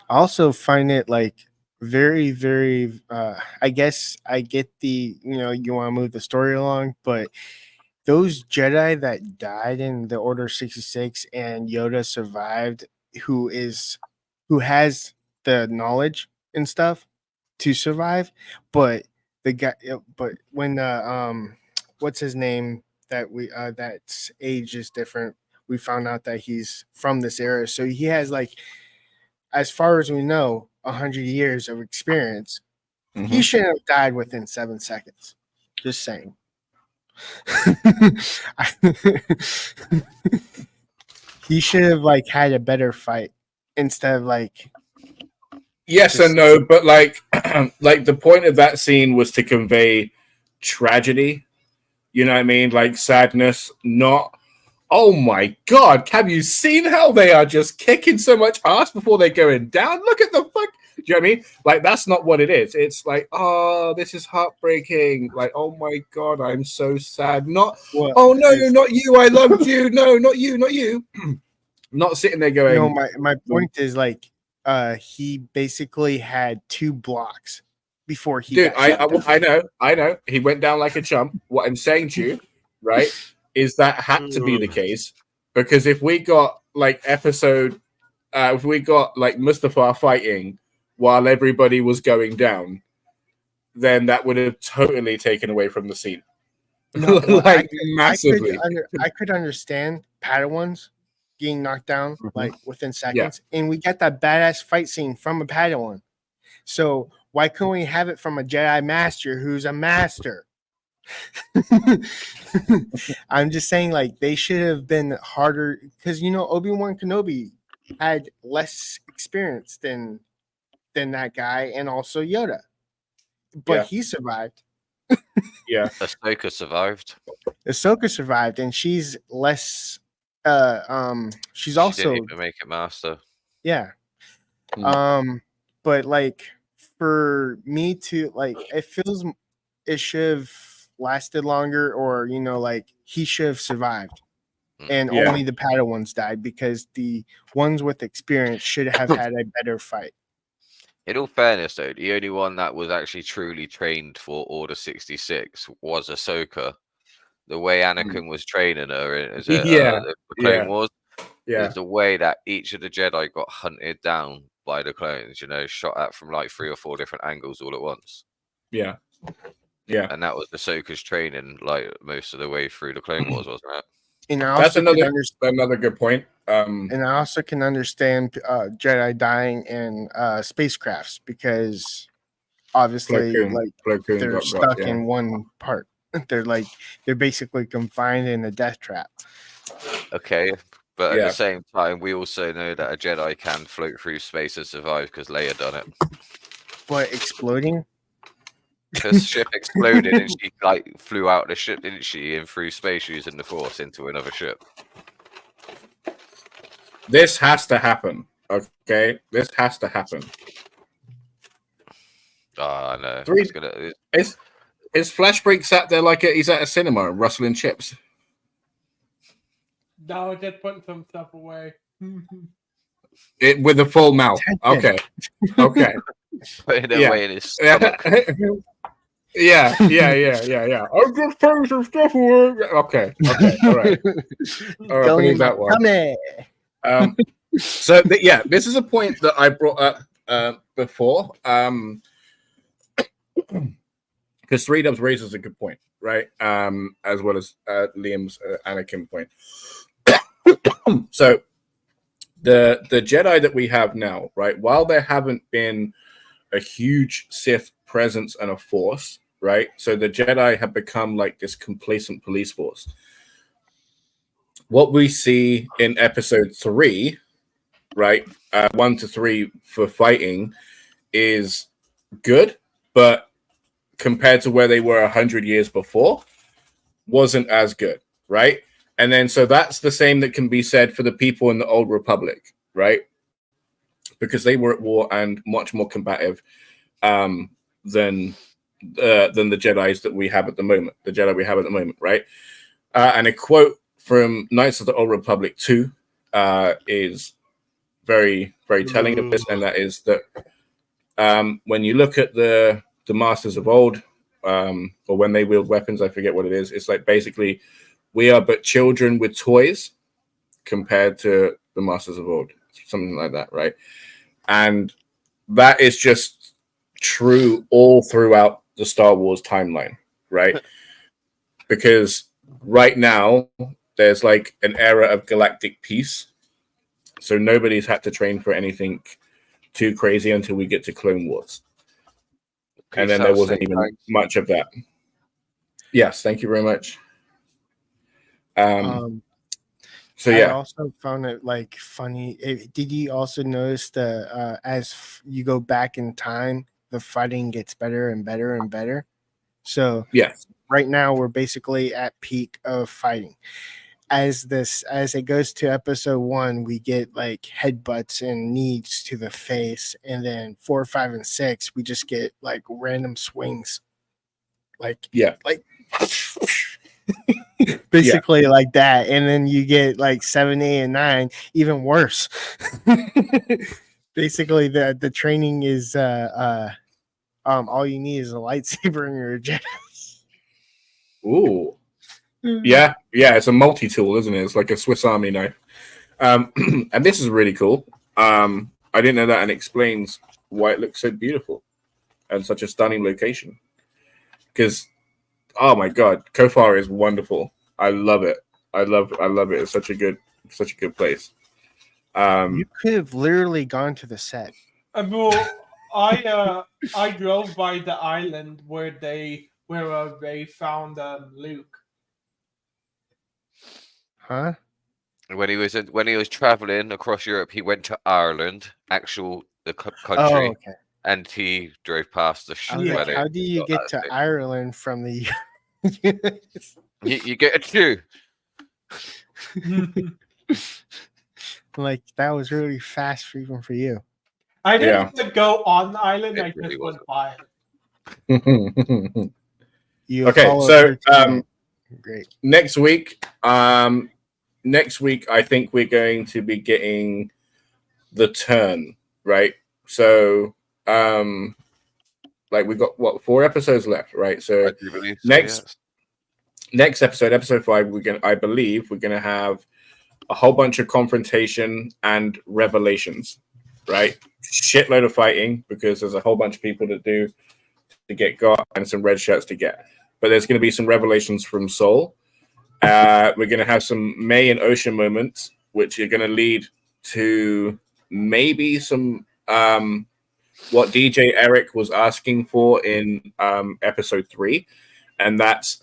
I also find it like very, very I guess I get the, you want to move the story along, but those Jedi that died in the Order 66 and Yoda survived, who has the knowledge and stuff to survive, but when what's his name that that's age is different, we found out that he's from this era, so he has like, as far as we know, 100 years of experience. Mm-hmm. He shouldn't have died within 7 seconds. Just saying. He should have like had a better fight instead of like Yes and no, but like like the point of that scene was to convey tragedy. You know what I mean? Like sadness, not oh my god, have you seen how they are just kicking so much ass before they're going down? Look at the fuck. Do you know what I mean? Like, that's not what it is. It's like, oh, this is heartbreaking. Like, oh my god, I'm so sad. Not, oh no, not you. I loved you. No, not you, not you. Not sitting there going. No, my point is like, he basically had 2 blocks before he. Dude, I know. He went down like a chump. What I'm saying to you, right, is that had to be the case because if we got like if we got like Mustafa fighting while everybody was going down, then that would have totally taken away from the scene. No, like massively. I could understand Padawans getting knocked down like within seconds, and we got that badass fight scene from a Padawan. So why couldn't we have it from a Jedi Master who's a master? I'm just saying, like, they should have been harder because Obi-Wan Kenobi had less experience than that guy, and also Yoda, but he survived. Yeah, Ahsoka survived. Ahsoka survived, and she's less. She's She also didn't even make it master. yeah. But like for me to like, it feels it should have lasted longer, or like he should have survived, and only the Padawans died because the ones with experience should have had a better fight. In all fairness, though, the only one that was actually truly trained for Order 66 was Ahsoka. The way Anakin was training her in the Clone Wars is the way that each of the Jedi got hunted down by the clones, shot at from like 3 or 4 different angles all at once. Yeah. And that was Ahsoka's training like most of the way through the Clone Wars, wasn't it? And that's another good point. And I also can understand Jedi dying in spacecrafts because obviously they're stuck in one part. They're basically confined in a death trap. Okay, but at the same time, we also know that a Jedi can float through space and survive because Leia done it. But exploding? Her ship exploded and she like flew out of the ship, didn't she? And through space using the Force into another ship. This has to happen. Okay, this has to happen. I know. His Flashbreak sat there like he's at a cinema rustling chips. No, just putting some stuff away. With a full mouth. Okay. Okay. Putting it away in his stomach. Yeah. I'm just putting some stuff away. Okay. All right. Don't leave that one. So this is a point that I brought up before. Because 3Dubs raises a good point, right? As well as Liam's Anakin point. So the Jedi that we have now, right? While there haven't been a huge Sith presence and a force, right? So the Jedi have become like this complacent police force. What we see in episode 3, right? 1 to 3 for fighting is good, but compared to where they were 100 years before, wasn't as good, right? And then so that's the same that can be said for the people in the Old Republic, right? Because they were at war and much more combative than the Jedis that we have at the moment, the Jedi we have at the moment, right? And a quote from Knights of the Old Republic 2 is very, very telling of this, and that is that when you look at the Masters of Old, or when they wield weapons, I forget what it is. It's like basically we are but children with toys compared to the Masters of Old, something like that, right? And that is just true all throughout the Star Wars timeline, right? Because right now there's like an era of galactic peace, so nobody's had to train for anything too crazy until we get to Clone Wars. And then there wasn't even much of that. Yes, thank you very much. So I yeah, also found it like funny. Did you also notice the you go back in time, the fighting gets better and better and better? So yes, right now we're basically at peak of fighting. As it goes to episode 1, we get like headbutts and knees to the face, and then 4, 5, and 6 we just get like random swings, like yeah, basically like that, and then you get like 7, 8, and 9 even worse. Basically the training is all you need is a lightsaber and you're a Jedi. Ooh, yeah. It's a multi-tool, isn't it? It's like a Swiss Army knife. And this is really cool. I didn't know that, and explains why it looks so beautiful and such a stunning location. Because, oh my god, Kofar is wonderful. I love it. I love it. It's such a good place. You could have literally gone to the set. Well, I drove by the island where they found Luke. Huh? When he was traveling across Europe, he went to Ireland, the country, Oh, okay. and he drove past the I was where like, they how do you got get that to thing. Ireland from the You get a two. like that was really fast for even for you. I didn't go on the island. I really just wasn't. went by it. You Okay, followed so her to great. next week, I think we're going to be getting the turn, right? So, like we got 4 episodes left, right? So I do believe so, yes. next episode, episode 5, I believe we're gonna have a whole bunch of confrontation and revelations, right? Shitload of fighting because there's a whole bunch of people to get got and some red shirts to get. But there's going to be some revelations from Soul. We're going to have some May and Ocean moments, which are going to lead to maybe some what DJ Eric was asking for in episode 3, and that's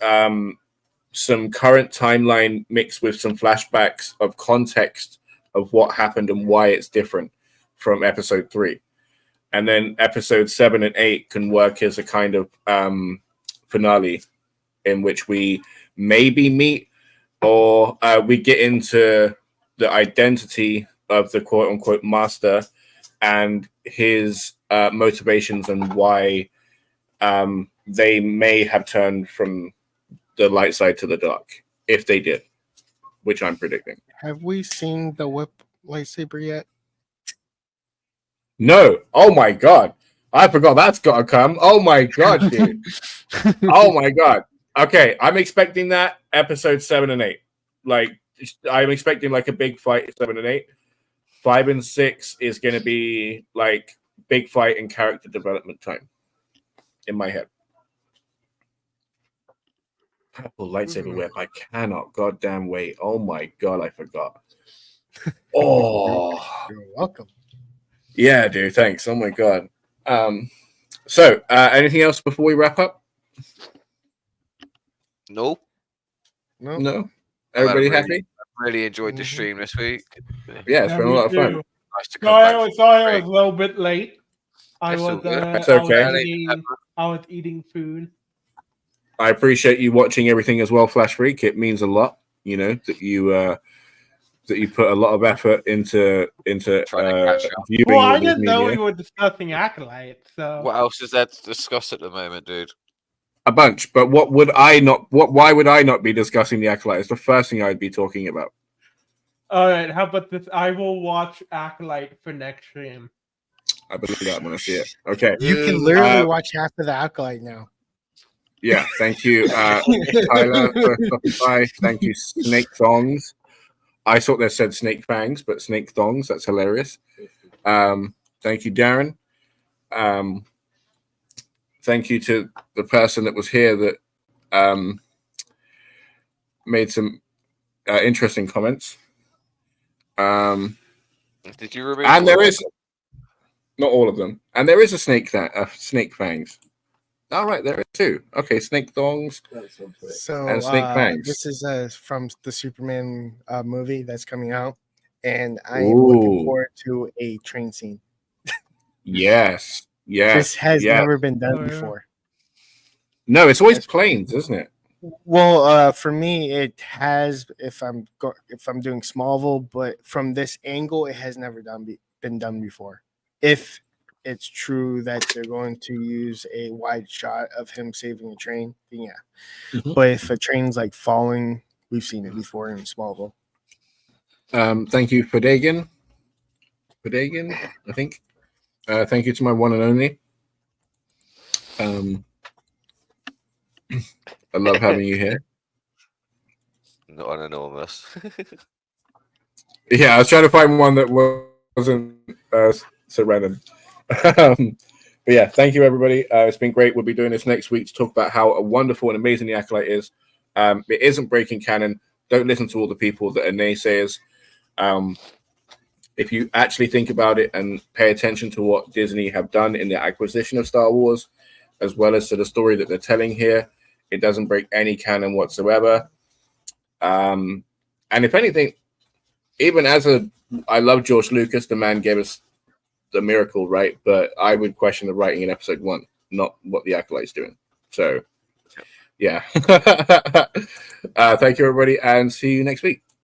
some current timeline mixed with some flashbacks of context of what happened and why it's different from episode 3. And then episode 7 and 8 can work as a kind of finale in which we maybe meet or we get into the identity of the quote unquote master and his motivations and why they may have turned from the light side to the dark, if they did, which I'm predicting. Have we seen the whip lightsaber yet? No. Oh my god. I forgot that's gotta come. Oh my god, dude. Oh my god. Okay, I'm expecting that episode 7 and 8. Like, I'm expecting like a big fight 7 and 8. 5 and 6 is gonna be like big fight and character development time in my head. Purple lightsaber whip. I cannot goddamn wait. Oh my god, I forgot. Oh, You're welcome. Yeah, dude. Thanks. Oh my god. So, anything else before we wrap up? No. No. Everybody happy? I really enjoyed the stream this week. Yeah, it's been a lot of fun. Nice to come Sorry, back. I was a little bit late. That's all good. That's okay. I was eating food. I appreciate you watching everything as well, Flash Freak. It means a lot, you know, that you put a lot of effort into viewing. Well, I didn't know we were discussing Acolyte. So what else is there to discuss at the moment, dude? A bunch, but why would I not be discussing the Acolyte? It's the first thing I'd be talking about. All right, how about this? I will watch Acolyte for next stream. I believe that. I'm going to see it. Okay. You can literally watch half of the Acolyte now. Yeah, thank you, Tyler, for stopping by. Thank you, Snake Thongs. I thought they said Snake Fangs, but Snake Thongs. That's hilarious. Thank you, Darren. Thank you to the person that was here that made some interesting comments. Did you remember? And there is not all of them, and there is a snake Fangs. All right, there are two. Okay, snake thongs So and snake fangs. this is from the Superman movie that's coming out, and I am looking Ooh. forward to a train scene. Yes. This has yes. never been done Oh, yeah. before. No, it's always planes, isn't it? Well, for me, it has. If I'm doing Smallville, but from this angle, it has never been done before. If it's true that they're going to use a wide shot of him saving a train, then yeah. Mhm. But if a train's like falling, we've seen it before in Smallville. Thank you, Padagan, I think. Thank you to my one and only. I love having you here. Not an enormous. Yeah, I was trying to find one that wasn't so random. But yeah, thank you, everybody. It's been great. We'll be doing this next week to talk about how wonderful and amazing the Acolyte is. It isn't breaking canon. Don't listen to all the people that are naysayers. If you actually think about it and pay attention to what Disney have done in the acquisition of Star Wars, as well as to the story that they're telling here, it doesn't break any canon whatsoever. And if anything, even I love George Lucas, the man gave us the miracle, right? But I would question the writing in episode 1, not what the Acolyte's doing. So, yeah. Thank you, everybody, and see you next week.